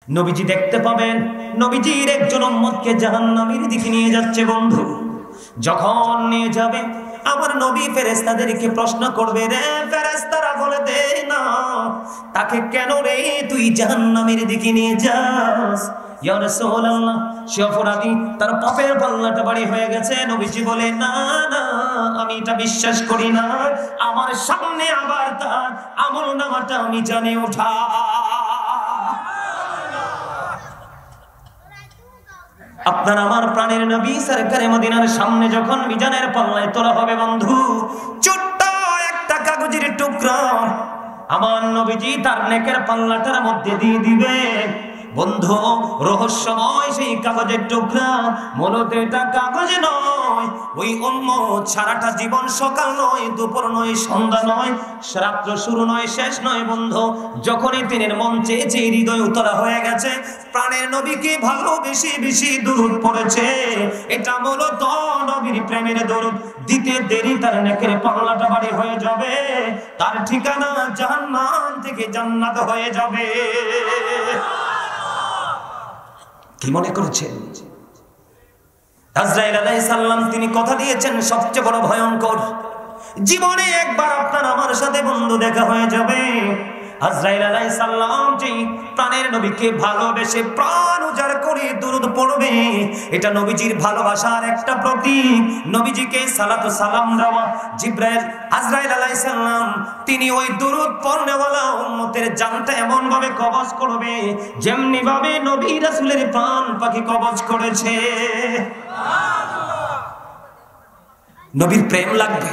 নবীজি দেখতে পাবেন নবীজির একজন উম্মতকে জাহান্নামের দিকে নিয়ে যাচ্ছে। বন্ধু, যখন নিয়ে যাবে আমার নবী ফেরেশতাদেরকে প্রশ্ন করবে, রে ফেরেশতারা বলে দে না, তাকে কেন রে তুই জাহান্নামের দিকে নিয়ে যাস? ইয়া রাসূলুল্লাহ, সে অপরাধী, তার পাপের পাল্লাটা ভারী হয়ে গেছে। নবীজি বলে, না না, আমি এটা বিশ্বাস করি না, আমার সামনে আবার তার আমলনামাটা আমি জানি ওঠা। আপনার আমার প্রাণের নবী সরকারে মদিনার সামনে যখন মিজানের পাল্লায় তোলা হবে বন্ধু, ছোট্ট একটা কাগজের টুকরা আমার নবীজি তার নেকের পাল্লাটার মধ্যে দিয়ে দিবে। বন্ধু, রহস্যময় সেই কাগজের টুকরা, মূলত এটা কাগজ নয়, ওই উম্মত সারাটা জীবন সকাল নয়, দুপুর নয়, সন্ধ্যা নয়, রাত্র শুরু নয়, শেষ নয় বন্ধু, যখনই তিনের মন চেয়েছে, হৃদয় উতলা হয়ে গেছে, প্রাণের নবীকে ভালোবেসে বেশি দরুদ পড়েছে, এটা মূলত নবীর প্রেমের দরুদ, দিতে দেরি তার নেকের পাল্লাটা ভারী হয়ে যাবে, তার ঠিকানা জাহান্নাম থেকে জান্নাত হয়ে যাবে। কি মনে করেছেন? আজরাইল আলাইহিস সালাম তিনি কথা দিয়েছেন সবচেয়ে বড় ভয়ঙ্কর, জীবনে একবার আপনার আমার সাথে বন্ধু দেখা হয়ে যাবে। আজরাইল আলাইহিস সালাম যে প্রাণের নবীকে ভালোবেসে প্রাণ উজাড় করে দরুদ পড়বে, এটা নবীজির ভালোবাসার একটা প্রতীক। নবীজিকে সালাতু সালাম দেওয়া জিবরাইল আজরাইল আলাইহিস সালাম তিনি ওই দরুদ পড়নেওয়ালা উম্মতের জানটা এমন ভাবে কবজ করবে যেমনি ভাবে নবী রাসূলের প্রাণ পাখি কবজ করেছে। নবীর প্রেম লাগবে।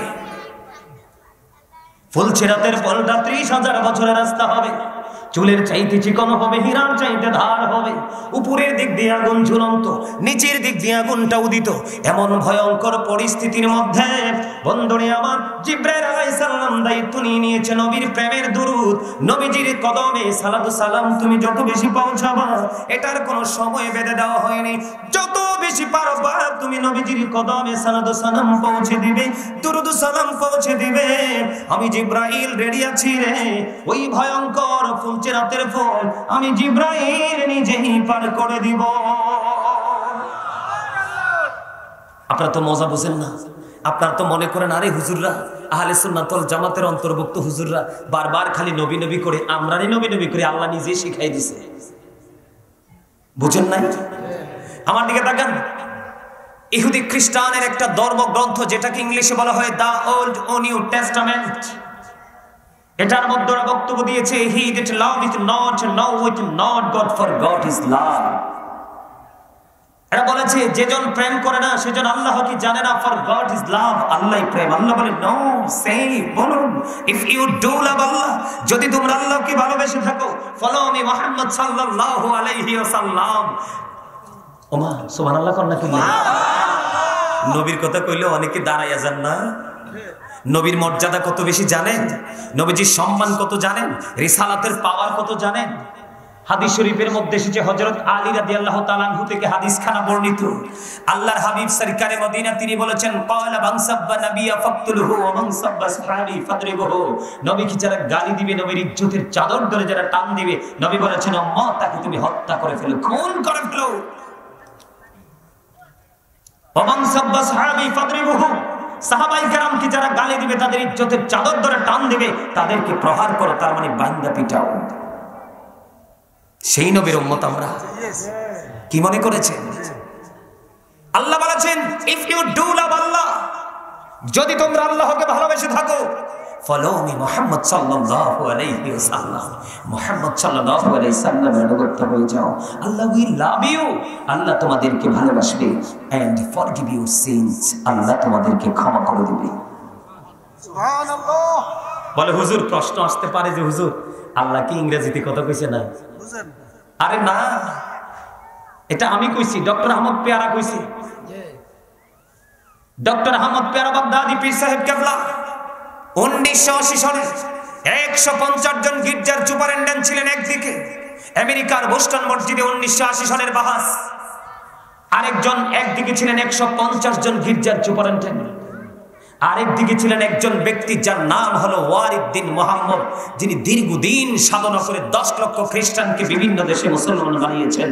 ফুলছেরাতের ফলটা 30,000 বছরের রাস্তা হবে, চুলের চাইতে চিকন হবে, হীরার চাইতে ধার হবে, উপরের দিক দিয়ে আগুন ঝুলন্ত, নিচের দিক দিয়ে আগুনটা উদিত, এমন ভয়ঙ্কর পরিস্থিতির মধ্যে বন্ধুরে আমার জিবরাইল আলাইহিস সালাম দায়িত্ব নিয়ে নিয়েছে নবীর প্রেমের দরুদ, নবীজির কদমে সালাতু সালাম তুমি যত বেশি পৌঁছাবা, এটার কোনো সময় বেঁধে দেওয়া হয়নি, যত বেশি পারবা তুমি নবীজির কদমে সালাতু সালাম পৌঁছে দিবে, দরুদ সালাম পৌঁছে দিবে। আমি জিবরাইল রেডি আছি রে, ওই ভয়ঙ্কর ফুলছেরাতের ফল আমি জিবরাইল নিজেই পার করে দিব। আপনারা তো মজা বুঝেন না, আপনারা তো মনে করেন আরে হুজুররা, আহলে সুন্নাত ওয়াল জামাতের অন্তর্ভুক্ত হুজুররা বারবার খালি নবী নবী করে, আমরাই নবী নবী করে, আল্লাহ নিজেই শিখাই দিছে। বুঝেন নাই? আমার দিকে তাকান। ইহুদি খ্রিস্টানের একটা ধর্মগ্রন্থ যেটাকে ইংলিশে বলা হয় দা ওল্ড ও নিউ টেস্টামেন্ট, এটার মধ্যে বক্তব্য দিয়েছে, he that loveth not knoweth not God, for God is love। এরা বলেছে যেজন প্রেম করে না সেজন আল্লাহকে জানে না, for God is love, আল্লাহই প্রেম। আল্লাহ বলে নো, সে বলুন, if you do love Allah, যদি তোমরা আল্লাহকে ভালোবেসে থাকো, follow me মুহাম্মদ সাল্লাল্লাহু আলাইহি ওয়াসাল্লাম। ওমা সুবহানাল্লাহ কোন নাকি নবীর কথা কইলে অনেকে দাঁড়াইয়া যান না। নবীর মর্যাদা কত বেশি জানেন? নবীজির সম্মান কত জানেন? রিসালাতের পাওয়ার কত জানেন? হাদিস শরীফের মধ্যে এসেছে হযরত আলী রাদিয়াল্লাহু তাআলা আনহু থেকে হাদিস খানা বর্ণিত, আল্লাহর হাবিব সরকারে মদিনা তিনি বলেছেন, ক্বালা মান সাব্বা নাবিয়্যা ফাকতুলহু ওয়া মান সাব্বা সাহাবী ফাদরিবহু। নবীকে যারা গালি দিবে, নবীর ইজ্জতের চাদর ধরে যারা টান দিবে, নবী বলেছেন আম্মা তাকে তুমি হত্যা করে ফেলো, খুন করে ফেলো। ওয়া মান সাব্বা সাহাবী ফাদরিবহু, সাহাবায়ে কেরামকে যারা গালি দিবে, তাদের ইজ্জতের চাদর ধরে টান দিবে, তাদেরকে প্রহার করো, তার মানে বান্দা পিটাও। সেই নবীর উম্মত আমরা। কি মনে করেছেন? আল্লাহ বলেছেন if you do love Allah, যদি তোমরা আল্লাহকে ভালোবেসে থাকো, ফলো মি মুহাম্মদ সাল্লাল্লাহু আলাইহি ওয়াসাল্লাম, মুহাম্মদ সাল্লাল্লাহু আলাইহি সাল্লামের অনুগত হয়ে যাও। আল্লাহ উইল লাভ ইউ, আল্লাহ তোমাদেরকে ভালোবাসবে, এন্ড ফরগিভ ইউর সিনস, আল্লাহ তোমাদেরকে ক্ষমা করে দিবে। সুবহানাল্লাহ। বলে হুজুর প্রশ্ন আসতে পারে যে হুজুর আল্লাহ কি ইংরেজিতে কথা কইছে না? আরে না, এটা আমি কইছি, ডক্টর আহমদ পেয়ারা কইছি। ডক্টর আহমদ পেয়ারা বাগদাদি পীর সাহেব কেবলা 1980 সালে 150 জন গির্জার সুপারিনটেন্ডেন্ট ছিলেন একদিকে, আমেরিকার বোস্টন মসজিদে 1980 সালের বাহাস, আরেকজন একদিকে ছিলেন 150 জন গির্জার সুপারিনটেন্ডেন্ট। আরেকদিকে ছিলেন একজন ব্যক্তি যার নাম হলো ওয়ারিদ্দিন মুহাম্মদ, যিনি দীর্ঘদিন সাধনা করে 10 লক্ষ খ্রিস্টানকে বিভিন্ন দেশে মুসলমান বানিয়েছেন।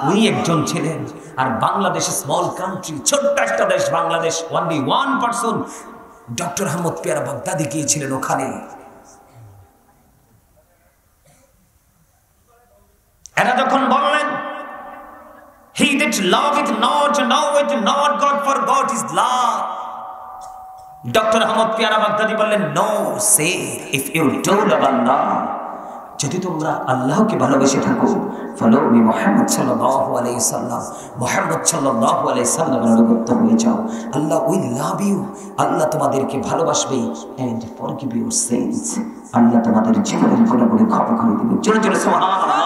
উনি একজন ছিলেন। আর বাংলাদেশ স্মল কান্ট্রি, ছোট্ট একটা দেশ বাংলাদেশ, অনলি 1% ডক্টর আহমদ পেয়ারা বাগদাদি গিয়েছিলেন ওখানে। এরা যখন বললেন he that loveth not knoweth not God, for God is love, doctor Ahmad Pyara Baghdadi বললেন no say if you do love Allah, যদি তোমরা আল্লাহকে ভালোবেসে থাকো, ফলো মি মুহাম্মদ সাল্লাল্লাহু আলাইহি সাল্লাম, মুহাম্মদ সাল্লাল্লাহু আলাইহি সাল্লামের অনুগত হয়ে যাও, আল্লাহ উইল লাভ ইউ, আল্লাহ তোমাদেরকে ভালোবাসবে, এন্ড ফরগিভ ইউর সিনস, আল্লাহ তোমাদের জীবনের গুনাহগুলো ক্ষমা করে দিবেন। জোরে জোরে সুবহানাল্লাহ।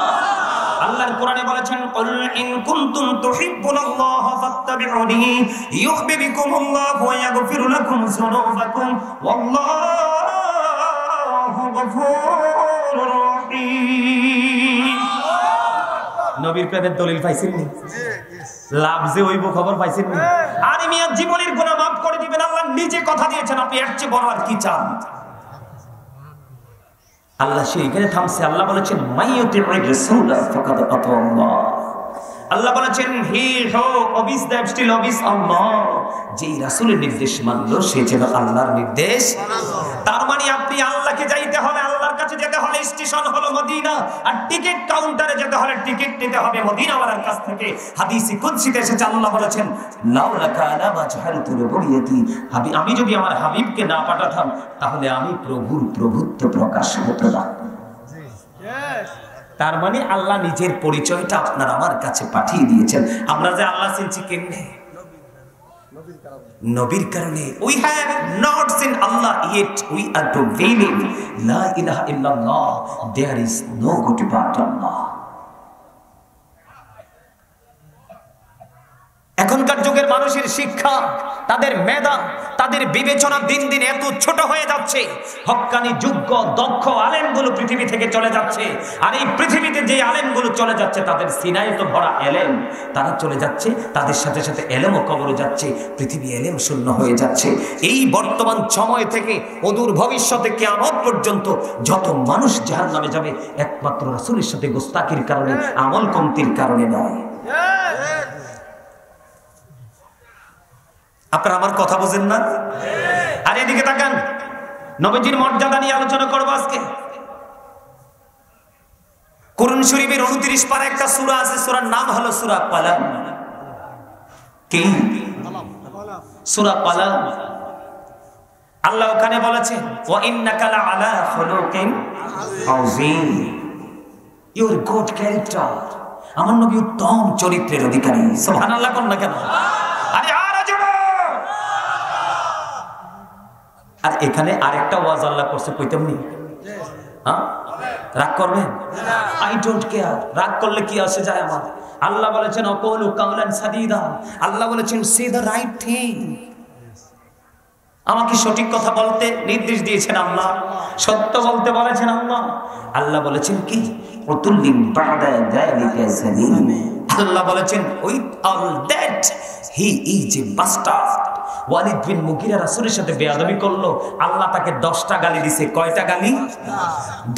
আল্লাহর কোরআনে বলেছেন কুল ইন কুনতুম তুহিব্বুনাল্লাহ ফাত্তাবিউনি ইউহিব্বুকুমুল্লাহু ওয়া ইয়াগফির লাকুম যুনুবাকুম ওয়াল্লাহু গফুরুর রহিম। নবীর প্রেমের দলিল পাইছেন নি? লাভ যে হইব খবর পাইছেন নি? আর মিয়া জীবনের গুনাহ মাফ করে দিবেন আল্লাহ নিজে কথা দিয়েছেন, আপনি এর চেয়ে বড় আর কি চান? আল্লাহ সেইখানে থামছে। আল্লাহ বলেছেন মাইয়ুতির রাসূল ফাকাদ আতাল্লাহ, আল্লাহ বলেছেন হি হো অবিস দ্যাট স্টিল অবিস আল্লাহ, যেই রাসূলের নির্দেশ মানলো সে যেন আল্লাহর নির্দেশ। তার মানে আপনি আল্লাহকে যাইতে হলে, আল্লাহর কাছে যেতে হলে স্টেশন হলো মদিনা, আর টিকিট কাউন্টারে যেতে হলে টিকিট নিতে হবে মদিনাওয়ালার কাছ থেকে। হাদিসে কুদসিতে এসেছে আল্লাহ বলেছেন লাউলাকা আলা মাজহালতু রুবুবিয়্যাতি, আমি যদি আমার হাবিবকে না পাঠাতাম তাহলে আমি প্রভুর প্রভুত্ব প্রকাশ হতো না। তার মানে আল্লাহ নিজের পরিচয়টা আপনার আমার কাছে পাঠিয়ে দিয়েছেন। আমরা যে আল্লাহ চিনছি কেমনে? নবীর কারণে। we have not seen Allah yet we are to believe la ilaha illallah, there is no God but Allah। এখনকার যুগের মানুষের শিক্ষা, তাদের মেধা, তাদের বিবেচনা দিন দিন এত ছোট হয়ে যাচ্ছে। হক্কানি যোগ্য দক্ষ আলেমগুলো পৃথিবী থেকে চলে যাচ্ছে। আর এই পৃথিবীতে যে আলেমগুলো চলে যাচ্ছে তাদের সিনায় তো ভরা এলেম, তারা চলে যাচ্ছে, তাদের সাথে সাথে এলেমও কবরে যাচ্ছে, পৃথিবী এলেম শূন্য হয়ে যাচ্ছে। এই বর্তমান সময় থেকে অদূর ভবিষ্যতে কিয়ামত পর্যন্ত যত মানুষ জাহান্নামে যাবে একমাত্র রাসূলের সাথে গোস্তাকির কারণে, আমল কমতির কারণে নয়। আপনারা আমার কথা বোঝেন না? আর এদিকে তাকান, নবীজির মর্যাদা নিয়ে আলোচনা করব আজকে। কুরআন শরীফের 29 পারা একটা সূরা আছে, সূরার নাম হলো সূরা কালাম। কি? সূরা কালাম। আল্লাহ ওখানে বলেছে ওয়া ইন্নাকা লাআলা খুলুকিন আযীম, ইউর গুড ক্যারেক্টার, আমার নবী উত্তম চরিত্রের অধিকারী। সুবহানাল্লাহ কোন না কেন? আরে আর এখানে আরেকটা ওয়াজ আল্লাহ করছে, কইতাম নি? হ্যাঁ, রাগ করবেন? আই ডোন্ট কেয়ার, রাগ করলে কি আসে যায় আমার। আল্লাহ বলেছেন অকলু কাওলান সাদীদা, আল্লাহ বলেছেন সে দ্য রাইট থিং, আমাকে সঠিক কথা বলতে নির্দেশ দিয়েছেন আল্লাহ, সত্য বলতে বলেছেন আল্লাহ। আল্লাহ বলেছেন কি উতুল্লিন বাদা যালিকা সালিম, আল্লাহ বলেছেন with all that he is a bastard. Walid bin Mughira রাসূলের সাথে বেয়াদবি করলো, আল্লাহ তাকে 10টা গালি দিয়েছে। কয়টা গালি?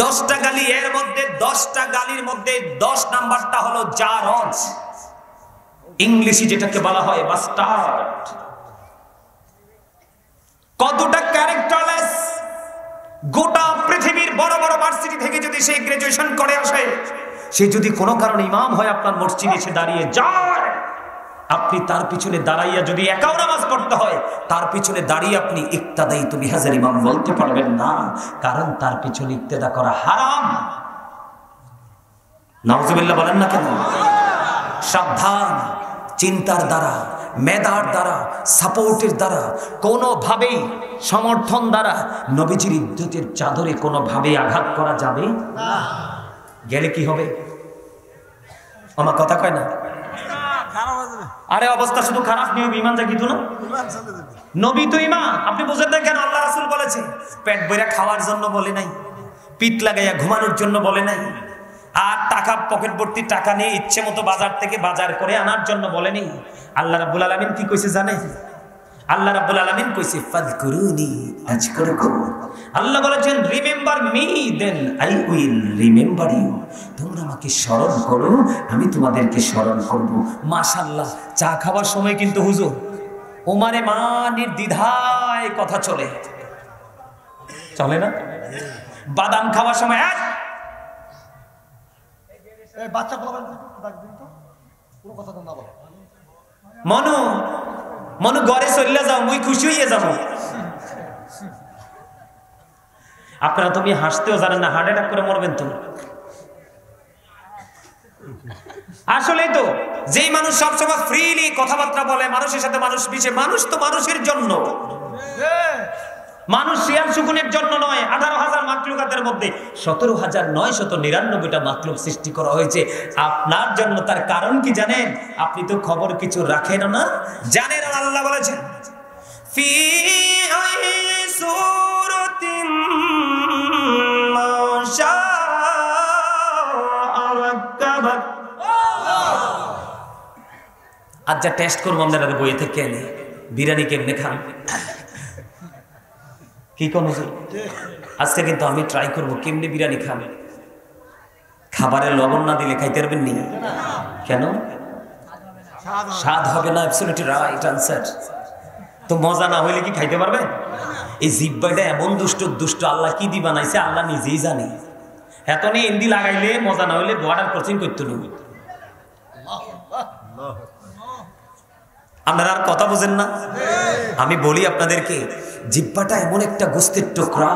10টা গালি। এর মধ্যে 10টা গালির মধ্যে 10 নাম্বারটা হলো জারজ, ইংলিশে যেটাকে বলা হয় বাস্টার্ড। কতটা ক্যারেক্টারলেস! গোটা পৃথিবীর বড় বড় ভার্সিটি থেকে যদি সে গ্রাজুয়েশন করে আসে, সে যদি কোনো কারণে ইমাম হয় আপনার মসজিদে এসে দাঁড়িয়ে যায়, আপনি তার পিছনে দাঁড়াইয়া যদি একাও নামাজ পড়তে হয়, তার পিছনে দাঁড়িয়ে আপনি ইক্তাদাইতু বিহাজার ইমাম বলতে পারবেন না, কারণ তার পিছনে ইক্তেদা করা হারাম। নাউজুবিল্লাহ বলেন না কেন? সাবধান! চিন্তার দ্বারা, মেধার দ্বারা, সাপোর্টের দ্বারা, কোনোভাবেই সমর্থন দ্বারা নবীজির ইজ্জতের চাদরে কোনোভাবেই আঘাত করা যাবে না। গেলে কি হবে? আমার কথা কয় না? আরে অবস্থা শুধু খারাপ নিয়ে ইমান জাগিত না? নবী তো ইমান, আপনি বুঝেন না কেন? আল্লাহ রাসূল বলেছে পেট ভরে খাওয়ার জন্য বলে নাই, পিঠ লাগাইয়া ঘুমানোর জন্য বলে নাই, আর টাকা পকেট ভর্তি টাকা নিয়ে ইচ্ছে মতো বাজার থেকে বাজার করে আনার জন্য বলেনি। আল্লাহ রাব্বুল আলামিন কি কইছে জানেন? আল্লাহ রাব্বুল আলামিন কইছে ফাযকুরুনি আযকুরুকুম। আল্লাহ বলেছেন remember me then I will remember you. তোমরা আমাকে স্মরণ করো, আমি তোমাদেরকে স্মরণ করব। মাশাআল্লাহ, চা খাবার সময় কিন্তু হুজুর ওমারে মা নির্দ্বিধায় কথা চলে না? বাদাম খাওয়ার সময় বাচ্চা কথা না বলে মনু ঘরে চলে যাও, মুই খুশি হইয়া যাবো। আপনারা তুমি হাসতেও জানেন না, হার্ট অ্যাটাক করে মরবেন তো। আসলেই তো, যেই মানুষ সবসময় ফ্রিলি কথাবার্তা বলে, মানুষের সাথে মানুষ মিশে, মানুষ তো মানুষের জন্য, মানুষ শিয়াল শকুনের জন্য নয়। 18,000 মাখলুকাতের মধ্যে 17,999টা মাখলুক সৃষ্টি করা হয়েছে আপনার জন্য। তার কারণ কি জানেন? আপনি তো খবর কিছু রাখেন না, জানেন। আল্লাহ বলেছেন ফি সূরাতিন মা শাআ রাক্কাবা। আজ যা টেস্ট করবো আমাদের বইয়ে থেকে এনে বিরিয়ানি কেমনে খান, কি কোন আজকে কিন্তু আমি ট্রাই করবো কেমনে বিরিয়ানি খাবে। খাবারে লবণ না দিলে খাইতে পারবেন নি? কেন? স্বাদ হবে না। Absolutely right answer. তো মজা না হইলে কি খাইতে পারবে? এই জিহ্বাটা এমন দুষ্ট আল্লাহ কি দি বানাইছে আল্লাহ নিজেই জানে। এত নিয়ে এন্দি লাগাইলে মজা না হইলে বর্ডার ক্রসিং করতে নেবে। আপনারা আর কথা বোঝেন না? আমি বলি আপনাদেরকে, জিহ্বাটা এমন একটা গোস্তের টুকরা,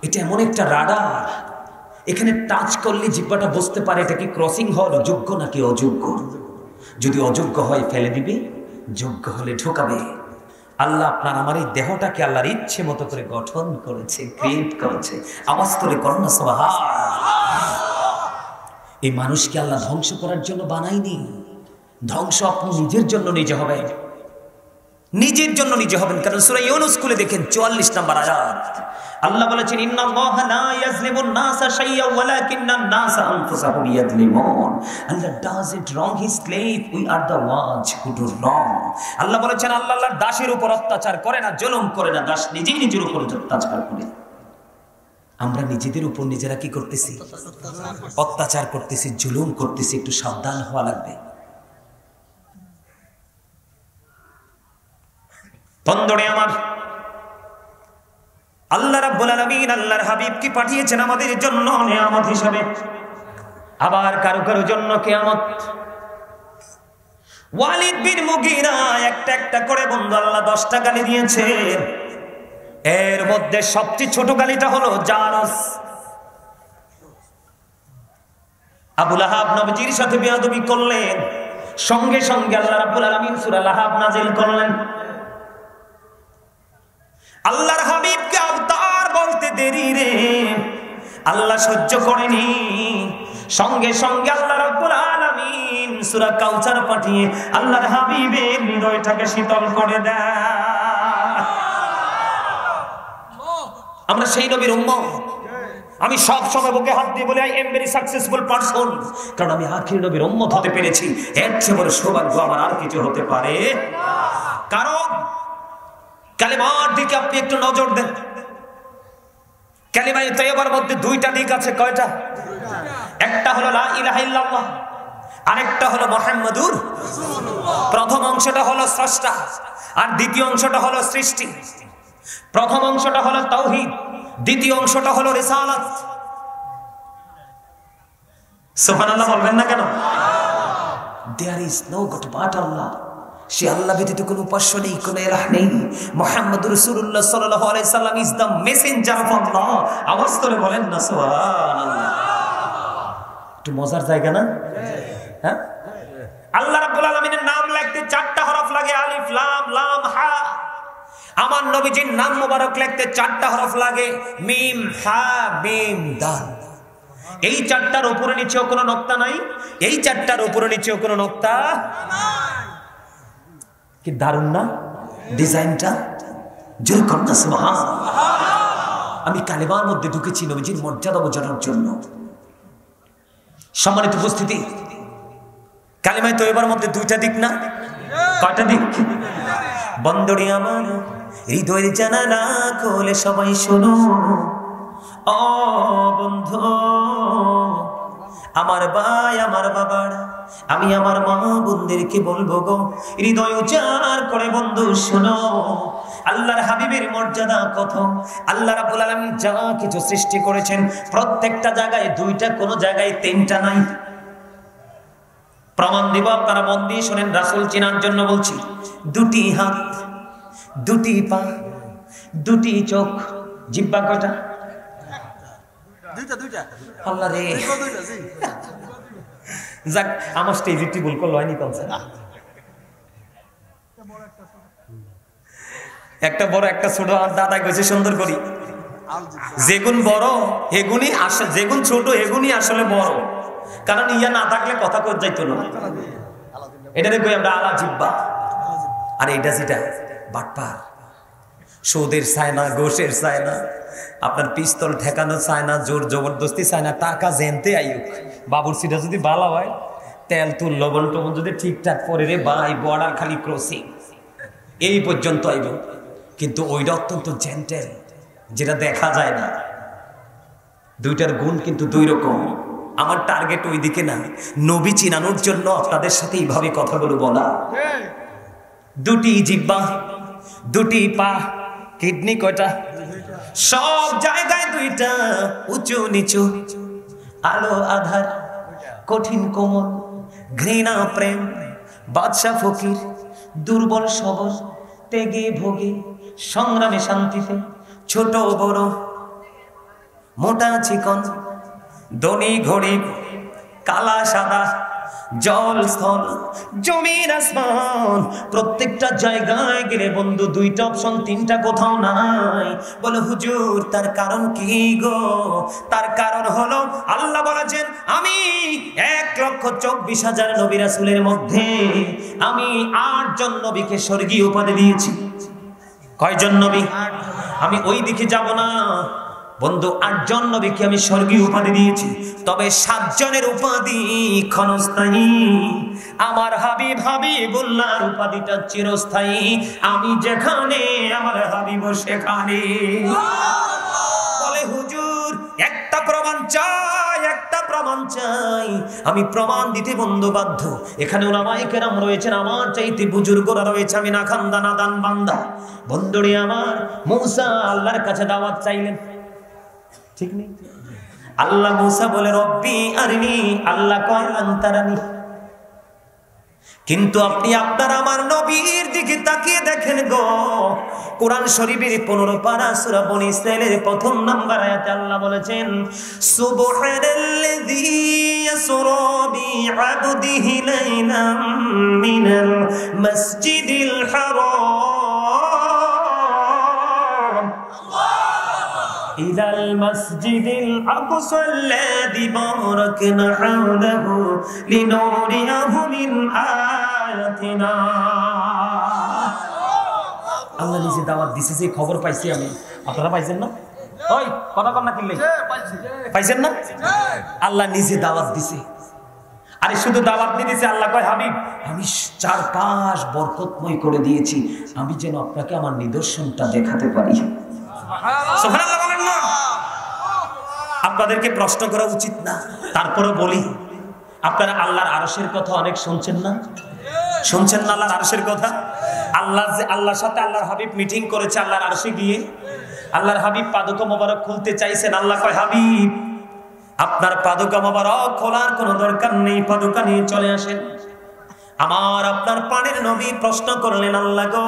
এটা এমন একটা রাডার, এখানে টাচ করলে জিহ্বাটা বুঝতে পারে এটা কি ক্রসিং হওয়ার যোগ্য নাকি অযোগ্য। যদি অযোগ্য হয় ফেলে দিবে, যোগ্য হলে ঢোকাবে। আল্লাহ আপনার আমার এই দেহটাকে আল্লাহর ইচ্ছে মতো করে গঠন করেছে, ক্রিয়েট করেছে। আওয়াজ করে করোনা সুবহানাল্লাহ। এই মানুষকে আল্লাহ ধ্বংস করার জন্য বানায়নি। ধ্বংস আপনি নিজের জন্য নিজে হবেন, নিজের জন্য নিজে হবেন। কারণ সূরা ইউনূস খুলে দেখেন 44 নম্বর আয়াত, আল্লাহ বলেছেন ইন্নাল্লাহা লা ইয়াজলিমুন নাসা শাইয়্যা ওয়ালাকিন্নান নাসা আনফুসাহুম ইয়াজলিমুন। Allah doesn't wrong his slave, we are the ones who do wrong। আল্লাহ বলেছেন আল্লাহ আল্লাহর দাসের উপর অত্যাচার করে না, জুলুম করে না, দাস নিজেই নিজের উপর অত্যাচার করে। আমরা নিজেদের উপর নিজেরা কি করতেছি? অত্যাচার করতেছি, জুলুম করতেছি। একটু সাবধান হওয়া লাগবে। বন্ধুরে আমার, আল্লাহ রাব্বুল আলামিন আল্লাহর হাবিব কি পাঠিয়েছেন আমাদের জন্য নিয়ামত হিসাবে, আবার কারো কারো জন্য কিয়ামত। ওয়ালিদ বিন মুগীরা একটা একটা করে বন্ধু আল্লাহ 10টা গালি দিয়েছে। এর মধ্যে সবচেয়ে ছোট গালিটা হলো জারস। আবু লাহাব নবীজির সাথে বেয়াদবি করলেন, সঙ্গে সঙ্গে আল্লাহ রাব্বুল আলামিন সূরা লাহাব নাযিল করলেন। আল্লাহর হাবিবকে আবতার বলতে দেরি রে, আল্লাহ সহ্য করেনি। সঙ্গে সঙ্গে আল্লাহ রাব্বুল আলামিন সূরা কাউসার পাঠিয়ে আল্লাহর হাবিবের হৃদয়টাকে শীতল করে দেয়। আমরা সেই নবীর উম্মত। আমি সব সময় বুকে হাত দিয়ে বলি I am very successful person, কারণ আমি আখির নবীর উম্মত হতে পেরেছি। এর চেয়ে বড় সৌভাগ্য আমার আর কিছু হতে পারে না। কারণ কালেমার দিকে আপনি একটু নজর দেন। কালেমায়ে তয়্যবার মধ্যে 2টা দিক আছে। কয়টা? একটা হলো লা ইলাহা ইল্লাল্লাহ, আরেকটা হলো মুহাম্মাদুর রাসূলুল্লাহ। প্রথম অংশটা হলো স্রষ্টা, আর দ্বিতীয় অংশটা হলো সৃষ্টি। প্রথম অংশটা হলো তাওহীদ, দ্বিতীয় অংশটা হলো রিসালাত। সুবহানাল্লাহ বলবেন না কেন? There is no God but Allah। সে আল্লাহ ব্যতীত কোনো উপাস্য নেই, কোনো ইলাহ নেই। মুহাম্মদুর রাসূলুল্লাহ সাল্লাল্লাহু আলাইহি সাল্লাম ইজ দ্য মেসেঞ্জার অফ আল্লাহ। আওয়াজ করে বলেন না সুবহানাল্লাহ। একটু মজার জায়গা না? হ্যাঁ, আল্লাহ রাব্বুল আলামিনের নাম লিখতে 4টা হরফ লাগে, আলিফ লাম লাম হা। আমার নবীজির নাম মোবারক লিখতে 4টা হরফ লাগে, মিম হা মিম দাল। এই 4টার উপরে নিচেও কোনো নক্তা নাই, এই 4টার উপরে নিচেও কোনো নক্তা নাই। কি দারুণ না ডিজাইনটা? জোরে কর না সুবহানাল্লাহ। আমি কালেমার মধ্যে ঢুকেছি নবীজির মর্যাদা বোঝানোর জন্য। সম্মানিত উপস্থিতি, কালেমায়ে তয়্যবার মধ্যে 2টা দিক না? কয়টা দিক? বন্ধুরি আমার হৃদয়ের জানালা খোলে সবাই শোনো, ও বন্ধু আমার ভাই আমার বাবারা, আমি আমার মা বোনদেরকে বলবো গো, হৃদয় উজাড় করে বন্ধু শোনো, আল্লাহর হাবিবের মর্যাদা কত। আল্লাহ রাব্বুল আলামিন যা কিছু সৃষ্টি করেছেন প্রত্যেকটা জায়গায় দুইটা, কোনো জায়গায় তিনটা নাই। প্রমাণ দিব, আপনারা মন দিয়ে শোনেন, রাসূল চেনার জন্য বলছি। দুটি হাত, দুটি পা, দুটি চোখ, জিহ্বা কয়টা? দুইটা। আল্লাহ রে, যাক আমার স্টেজে ভুল করলো, হয়নি কমছে না। একটা বড় একটা ছোট, আর দাদা কইছে সুন্দর করি, যেগুন বড় এগুনই আসলে, যেগুন ছোট এগুনই আসলে বড়, কারণ ইয়া না থাকলে কথা কই যাইতো না। এটারে কই আমরা আলা জিহ্বা। আর এটা যেটা বাটপার, সুদের চায় না, ঘোষের চায় না, আপনার পিস্তল ঠেকানো চায় না, জোর জবরদস্তি চায় না, টাকা জেনতে আইুক, বাবুর সিটা যদি ভালো হয়, তেল তুল লবণ টবণ যদি ঠিকঠাক পরে রে ভাই, বর্ডার খালি ক্রসিং এই পর্যন্ত আইব। কিন্তু ওইটা অত্যন্ত জেন্টেল, যেটা দেখা যায় না। দুইটার গুণ কিন্তু দুই রকম। আমার টার্গেট ওই দিকে না, নবী চিনানোর জন্য আপনাদের সাথে এইভাবে কথাগুলো বলা। দুটি জিহ্বা, দুটি পা, কিডনি কয়টা? সব জায়গায় দুইটা, উঁচু নিচু, আলো আধার, কঠিন কোমল, ঘৃণা প্রেম, বাদশা ফকির, দুর্বল সবল, ত্যাগে ভোগে, সংগ্রামে শান্তিতে, ছোট বড়, মোটা চিকন, ধনী গরিব, কালা সাদা, জল স্থল, জমির আসমান, প্রত্যেকটা জায়গায় গেলে বন্ধু দুইটা অপশন, তিনটা কোথাও নাই। বলে হুজুর তার কারণ কি গো? তার কারণ হলো আল্লাহ বলেছেন, আমি 1,24,000 নবী রাসূলের মধ্যে আমি 8 জন নবীকে স্বর্গীয় উপাধি দিয়েছি। কয়জন নবী? আমি ওই দিকে যাব না বন্ধু, 8 জন নবীকে আমি স্বর্গীয় উপাধি দিয়েছি, তবে 7 জনের উপাধি ক্ষণস্থায়ী। আমার হাবিব হাবিবুল্লাহর উপাধিটা চিরস্থায়ী। আমি যেখানে আমার হাবিব সেখানে। বলে হুজুর একটা প্রমাণ চাই, একটা প্রমাণ চাই। আমি প্রমাণ দিতে বন্ধু বাধ্য। এখানে উলামায়ে কেরাম রয়েছেন, আমার চাইতে বুজুর্গরা রয়েছে, আমি না খান্দা না দান বান্দা। বন্ধুরে আমার, মূসা আল্লাহর কাছে দাওয়াত চাইলেন, ঠিক নেই? আল্লাহ মূসা বলে রব্বি আরিনি, আল্লাহ কয় লান তারানি। কিন্তু আপনি আপনার আমার নবীর দিকে তাকিয়ে দেখেন গো, কোরআন শরীফের 15 পারা সূরা বনী ইসরাঈলের 1 নম্বর আয়াতে আল্লাহ বলেছেন, সুবহানাল্লাযী ইয়াসরা বি'আবদিহি লাইলাম মিনাল মাসজিদিল হারাম ইলাল মাসজিদিল আকসাল্লাযী বারাকনা হাওলাহু লিনুরিয়াহু মিন আয়াতিনা। আল্লাহ নিজে দাওয়াত দিছে, যে খবর পাইছি আমি, আপনারা পাইছেন না? ওই কথা কর না, কিনলে পাইছেন না? আল্লাহ নিজে দাওয়াত দিছে। আরে শুধু দাওয়াত দিয়ে দিছে, আল্লাহ কয় হাবিব আমি চারপাশ বরকতময় করে দিয়েছি, আমি যেন আপনাকে আমার নিদর্শনটা দেখাতে পারি। সুবহানাল্লাহ বলেন না? আপনাদেরকে প্রশ্ন করা উচিত না, তারপরে বলি, আপনারা আল্লাহর আরশের কথা অনেক শুনছেন না? শুনছেন না আল্লাহর আরশের কথা? আল্লাহ যে আল্লাহর সাথে আল্লাহর হাবিব মিটিং করেছে আল্লাহর আরশে গিয়ে, আল্লাহর হাবিব পাদুকা মোবারক খুলতে চাইছেন। আল্লাহ কয় হাবিব আপনার পাদুকা মোবারক খোলার কোনো দরকার নেই, পাদুকা নিয়ে চলে আসেন। আমার আপনার পানির নবী প্রশ্ন করলেন, আল্লাহ গো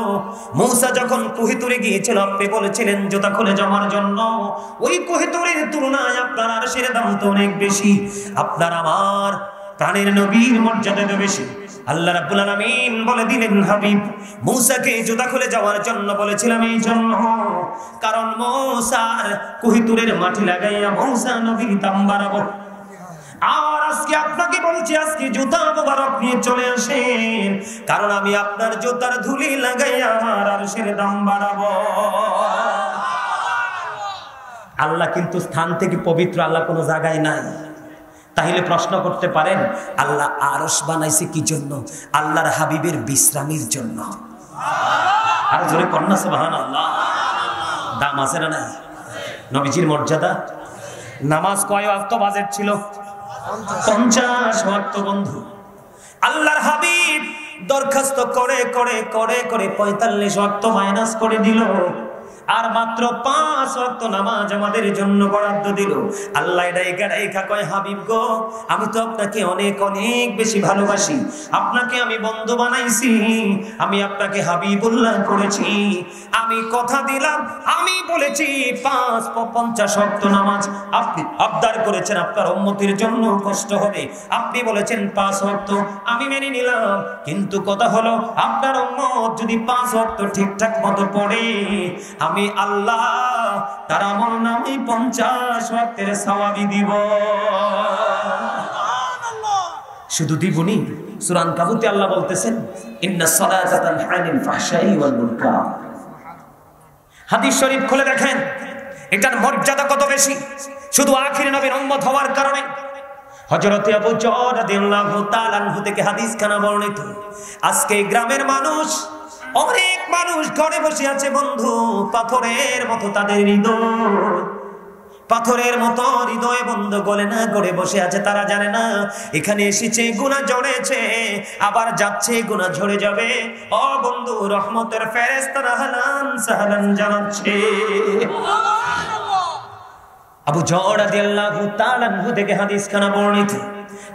মূসা যখন কুহিতুরে গিয়েছিল আপনি বলেছিলেন জুতা খুলে জমার জন্য, ওই কুহিতুরের তুলনায় আপনার আরশের দাম তো অনেক বেশি, আপনার আমার প্রাণের নবীর মর্যাদা তো বেশি। আল্লাহ রাব্বুল আলামিন বলে দিলেন হাবিব মূসাকে জুতা খুলে যাওয়ার জন্য বলেছিলাম এই জন্য, কারণ মূসার কুহিতুরের মাটি লাগাইয়া মূসা নবীর দাম বাড়াবো। আর আজকে আপনাকে বলছি, আজকে জুতা মোবারক নিয়ে চলে আসেন, কারণ আমি আপনার জুতার ধুলি লাগাইয়া আমার আরশের দাম বাড়াবো। আল্লাহ কিন্তু স্থান থেকে পবিত্র, আল্লাহ কোনো জায়গায় নাই। তাহলে প্রশ্ন করতে পারেন আল্লাহ আরশ বানাইছে কি জন্য? আল্লাহর হাবিবের বিশ্রামের জন্য। আর জোরে কন্যা সুবহানাল্লাহ। দাম আছে না নাই নবীজির মর্যাদা? নামাজ কয় ওয়াক্ত বাজেট ছিল? 50 ওয়াক্ত। বন্ধু, আল্লাহর হাবিব দরখাস্ত করে করে করে করে 45 ওয়াক্ত মাইনাস করে দিল, আর মাত্র 5 ওয়াক্ত নামাজ আমাদের জন্য বরাদ্দ দিল। আল্লাহ ডাইকা কয়, হাবিব গো, আমি তো আপনাকে অনেক অনেক বেশি ভালোবাসি, আপনাকে আমি বন্ধু বানাইছি, আমি আপনাকে হাবিবুল্লাহ করেছি, আমি কথা দিলাম, আমি বলেছি 50 ওয়াক্ত নামাজ আপনি আবদার করেছেন আপনার উম্মতের জন্য কষ্ট হবে, আপনি বলেছেন 5 ওয়াক্ত, আমি মেনে নিলাম, কিন্তু কথা হলো আপনার উম্মত যদি 5 ওয়াক্ত ঠিকঠাক মতো পড়ে, আমি আল্লাহ তার আমল নামে 50 ওয়াক্তের সওয়াবই দিব। শুধু দিবনি, সূরা আনকাবুতে আল্লাহ বলতেছেন, ইন্নাস সালাতা তানহা আনিল ফাহশাই ওয়াল মুনকার। হাদিস শরীফ খুলে দেখেন এটার মর্যাদা কত বেশি। শুধু আখির নবীর উম্মত হওয়ার কারণে হযরত আবু যর রাদিয়াল্লাহু তাআলা আনহু থেকে হাদিস খানা বর্ণিত। আজকে গ্রামের মানুষ, অনেক মানুষ ঘরে বসে আছে বন্ধু, পাথরের মতো তাদের হৃদয়, পাথরের মতো হৃদয় বন্ধ গলে না করে বসে আছে। তারা জানে না এখানে এসেছে গুনাহ ঝরেছে, আবার যাচ্ছে গুনাহ ঝরে যাবে। ও বন্ধু, রহমতের ফেরেশতারা হালান সাহালান জানাচ্ছে। আবু যর রাদিয়াল্লাহু তাআলা আনহু থেকে হাদিস খানা বর্ণিত।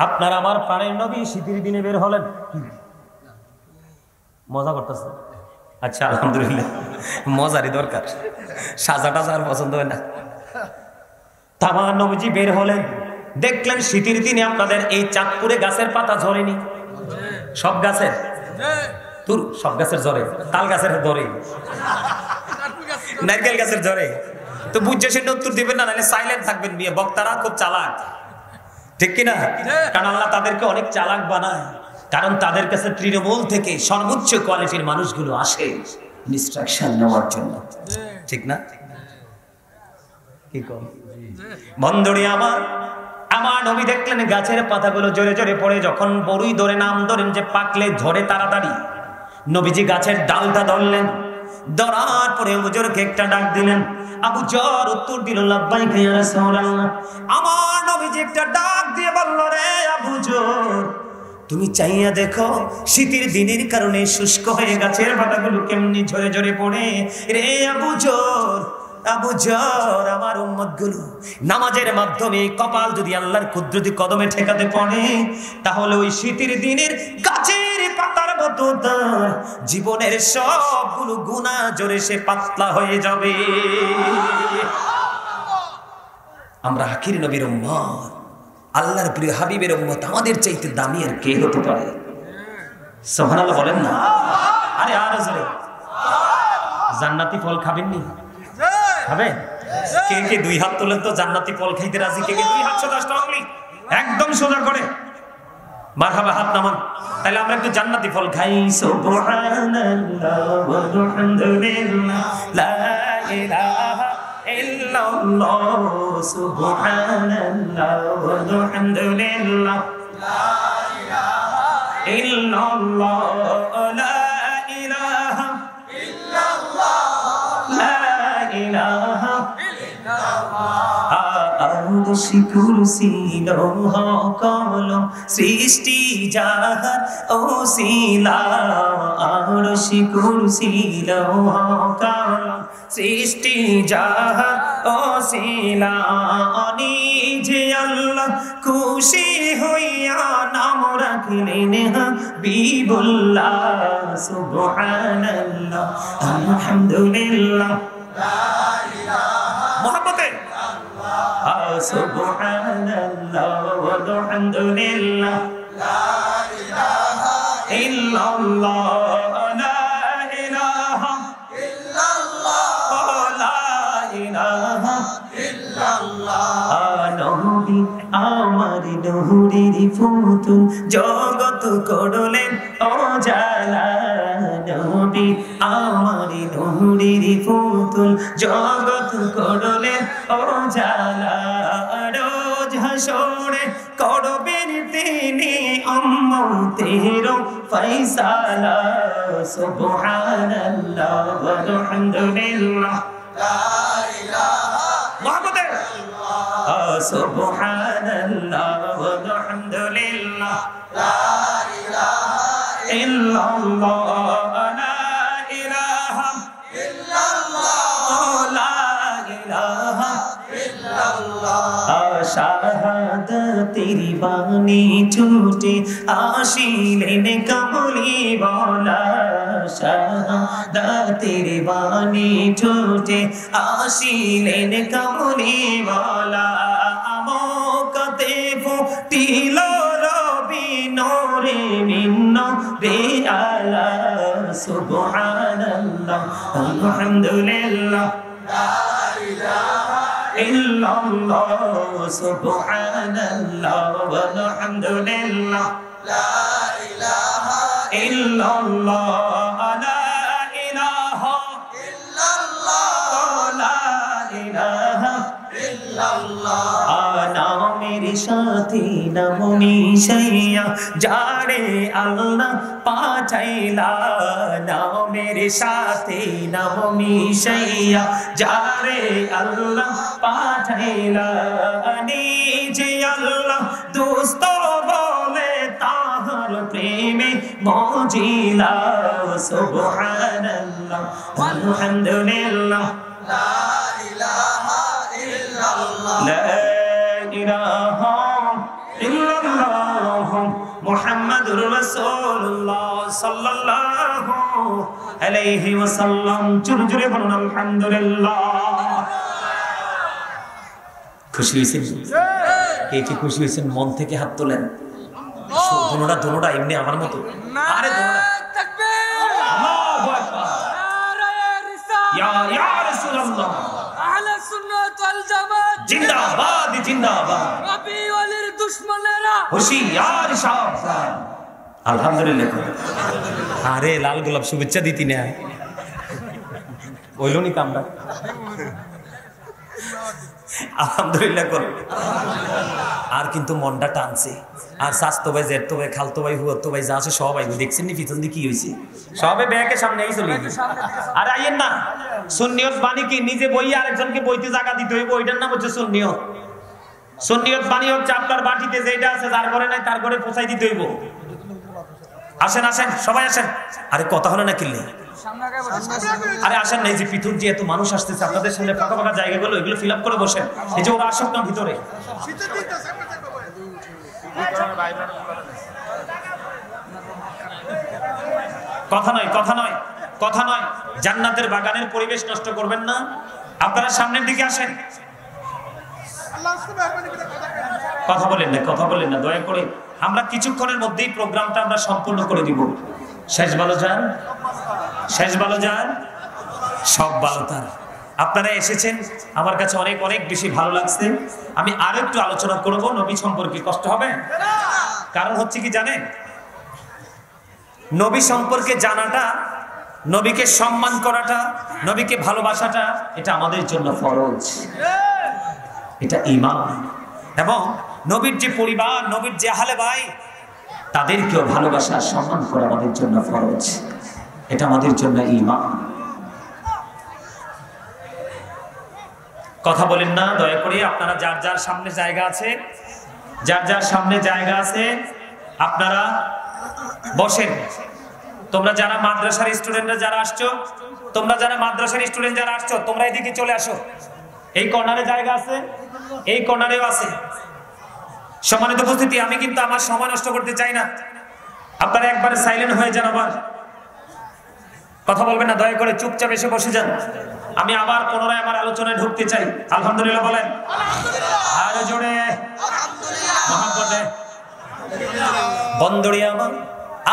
আপনার আমার প্রাণের নবী শীতের দিনে বের হলেন। মজা করতেছে? আচ্ছা, আলহামদুলিল্লাহ, মজারই দরকার, সাজা টাজা আর পছন্দ হয় না। তামার নবীজি বের হলেন, দেখলেন শীতের দিনে আপনাদের এই চাঁদপুরে গাছের পাতা ঝরেনি। সব গাছের তুর, সব গাছের ঝরে, তাল গাছের ধরে, নারকেল গাছের ঝরে। তো বুঝছে সে উত্তর দিবেন না, নাহলে সাইলেন্ট থাকবেন। বিয়ে বক্তারা খুব চালাক, ঠিক কিনা? কারণ আল্লাহ তাদেরকে অনেক চালাক বানায়, কারণ তাদের কাছে তৃণমূল থেকে সর্বোচ্চ কোয়ালিটির মানুষগুলো আসে ইনস্ট্রাকশন নেওয়ার জন্য, ঠিক না? কি কম বন্ধুরে আমার নবী দেখলেন গাছের পাতাগুলো জোরে জোরে পড়ে, যখন বড়ই ধরে নাম ধরেন যে পাকলে ঝরে তাড়াতাড়ি, নবীজি গাছের ডালটা ধরলেন, ধরার পরে হুজুরকে একটা ডাক দিলেন। আবু যর উত্তর দিল, লাব্বাইকা ইয়া রাসূলুল্লাহ। আমার নবীজি একটা ডাক দিয়ে বলল, রে আবু যর, তুমি চাইয়া দেখো শীতের দিনের কারণে শুষ্ক হয়ে গাছের পাতাগুলো কেমনি ঝরে ঝরে পড়ে। রে আবু যর, আবু যর, আমার উম্মতগুলো নামাজের মাধ্যমে কপাল যদি আল্লাহর কুদরতি কদমে ঠেকাতে পারে, তাহলে ওই শীতের দিনের গাছের পাতার মতো তার জীবনের সবগুলো গুনাহ জোরে সে পাতলা হয়ে যাবে। আমরা আখির নবীর উম্মত, আল্লাহর প্রিয় হাবিবের উম্মত, আমাদের চাইতে দামি আর কে হতে পারে? সুবহানাল্লাহ বলেন না? আরে আর জোরে, জান্নাতি ফল খাবেননি? খাবেন? কে কে 2 হাত তোলেন তো, জান্নাতি ফল খাইতে রাজি? কে কে 2 হাত সোজা স্ট্রংলি একদম সোজা করে মারহাবা, হাত নামান, তাহলে আমরা একটু জান্নাতি ফল খাই। সুবহানাল্লাহ ওয়ালহামদুলিল্লাহ লা ইলাহা ইল্লাল্লাহ, সুবহানাল্লাহ ওয়ালহামদুলিল্লাহ লা ইলাহা ইল্লাল্লাহ, লা ইলাহা ইল্লাল্লাহ, লা ইলাহা আরশি কুরসি লৌহ কলম সৃষ্টি যাহার ওসিলা, আরশি কুরসি লৌহ কলম সৃষ্টি যাহার ওসিলা, নিজে আল্লাহ খুশি হইয়া নাম রাখলেন হাবিবুল্লাহ। সুবহানাল্লাহ আলহামদুলিল্লাহ লা ইলাহা মুহাম্মাদে সুবহানাল্লাহ ওয়ালহামদুলিল্লাহ লা ইলাহা ইল্লাল্লাহ, লা ইলাহা ইল্লাল্লাহ, লা ইলাহা ইল্লাল্লাহ। নবী আমার নূরের ফুতুল জগৎ করলেন উজালা, নবী আমার নূরের ফুতুল জগৎ করলেন উজালা, রোজ হাসরে করবেন তিনি উম্মতেরো ফয়সালা সুবহানাল্লাহ ওয়ালহামদুলিল্লাহ লা ইলাহা মুহাম্মাদে সুবহানাল্লাহ ওয়ালহামদুলিল্লাহ লা ইলাহা ইল্লাল্লাহ লা ইলাহা ইল্লাল্লাহ লা ইলাহা শাহাদাতের বাণী ছুটে আসিলেন কামলি ওয়ালা শাহাদাতের বাণী ছুটে আসিলেন কামলি ওয়ালা আমকাতে ফুটিল রবি নূরে মিন্ন রে আলা সুবহানাল্লাহ আলহামদুলিল্লাহ লা ইলাহা illallah subhanallah walhamdulillah la ilaha illallah la ilaha illallah la ilaha illallah নামের সাথে নাম মিশাইয়া যারে আল্লাহ পাঠাইলা নামের সাথে নাম মিশাইয়া যারে আল্লাহ পাঠাইলা নিজে আল্লাহ দোস্ত বলে তাহার প্রেমে মজিলা সুবহানাল্লাহ আলহামদুলিল্লাহ লা ইলাহা ইল্লাল্লাহ লা ইলাহা ইল্লাল্লাহ মুহাম্মাদুর রাসূলুল্লাহ সাল্লাল্লাহু আলাইহি ওয়াসাল্লাম জোরে জোরে বলুন আলহামদুলিল্লাহ খুশি হইছেন কে কি খুশি হইছেন মন থেকে হাত তোলেন দোনোটা এমনি আমার মতো আরে দোনোটা তাকবীর আল্লাহু আকবার নারায়ে রিসালাত ইয়া রাসূলুল্লাহ আহলে সুন্নাত ওয়াল জামাত জিন্দাবাদ জিন্দাবাদ রবি ওয়ালির দুশমনেরা হুশিয়ার সাবধান আলহামদুলিল্লাহ আরে লাল গোলাপ শুভেচ্ছা দিতি না ওইলোনি কামরা আলহামদুলিল্লাহ করো আর কিন্তু মনটা টানছে আর স্বাস্থ্য ভাই জেঠতো ভাই খালতো ভাই হুয়াতো ভাই যা আছে সবাই দেখছেন নি পিছন দিয়ে কি হয়েছে সবে ব্যাগের সামনে এই চলে গেছে আর আইয়েন না সুন্নিয়ত বাণী কি নিজে বই আরেকজনকে বইতে জায়গা দিতে হইব ওইটার নাম হচ্ছে সুন্নিয়ত সুন্নিয়ত বাণী হচ্ছে আপনার বাটিতে যেটা আছে যার ঘরে নাই তার ঘরে পৌঁছাই দিতে হইব আসেন আসেন সবাই আসেন আরে কথা হলো না কিনলে আরে আসেন না এই যে পিথুর যে এত মানুষ আসতেছে আপনাদের সামনে ফাঁকা ফাঁকা জায়গাগুলো এগুলো ফিল আপ করে বসেন এই যে ওরা আসুক না ভিতরে কথা নয় কথা নয় কথা নয় জান্নাতের বাগানের পরিবেশ নষ্ট করবেন না আপনারা সামনের দিকে আসেন কথা বলেন না দয়া করে আমরা কিছুক্ষণের মধ্যেই প্রোগ্রামটা আমরা সম্পূর্ণ করে দিব শেষ ভালো যান সব ভালো তার আপনারা এসেছেন আমার কাছে অনেক অনেক বেশি ভালো লাগছে আমি আরো একটু আলোচনা করব নবী সম্পর্কে কষ্ট হবে কারণ হচ্ছে কি জানেন নবী সম্পর্কে জানাটা নবীকে সম্মান করাটা নবীকে ভালোবাসাটা এটা আমাদের জন্য ফরজ এটা ঈমান এবং নবীর যে পরিবার নবীর যে আহলে ভাই তাদেরকেও ভালোবাসা সম্মান করা আমাদের জন্য ফরজ এটা আমাদের জন্য ঈমান কথা বলেন না দয়া করে আপনারা যার যার সামনে জায়গা আছে আপনারা বসেন তোমরা যারা মাদ্রাসার স্টুডেন্টরা যারা আসছো তোমরা এদিকে চলে আসো এই কর্নারে জায়গা আছে এই কর্নারেও আছে সম্মানিত উপস্থিতি আমি কিন্তু আমার সময় নষ্ট করতে চাই না আপনারা একবার সাইলেন্ট হয়ে যান আবার কথা বলবেন না দয়া করে চুপচাপ এসে বসে যান আমি আবার পুনরায় আমার আলোচনায় ঢুকতে চাই আলহামদুলিল্লাহ বলেন আর জোরে মহব্বতে বন্দরে আমার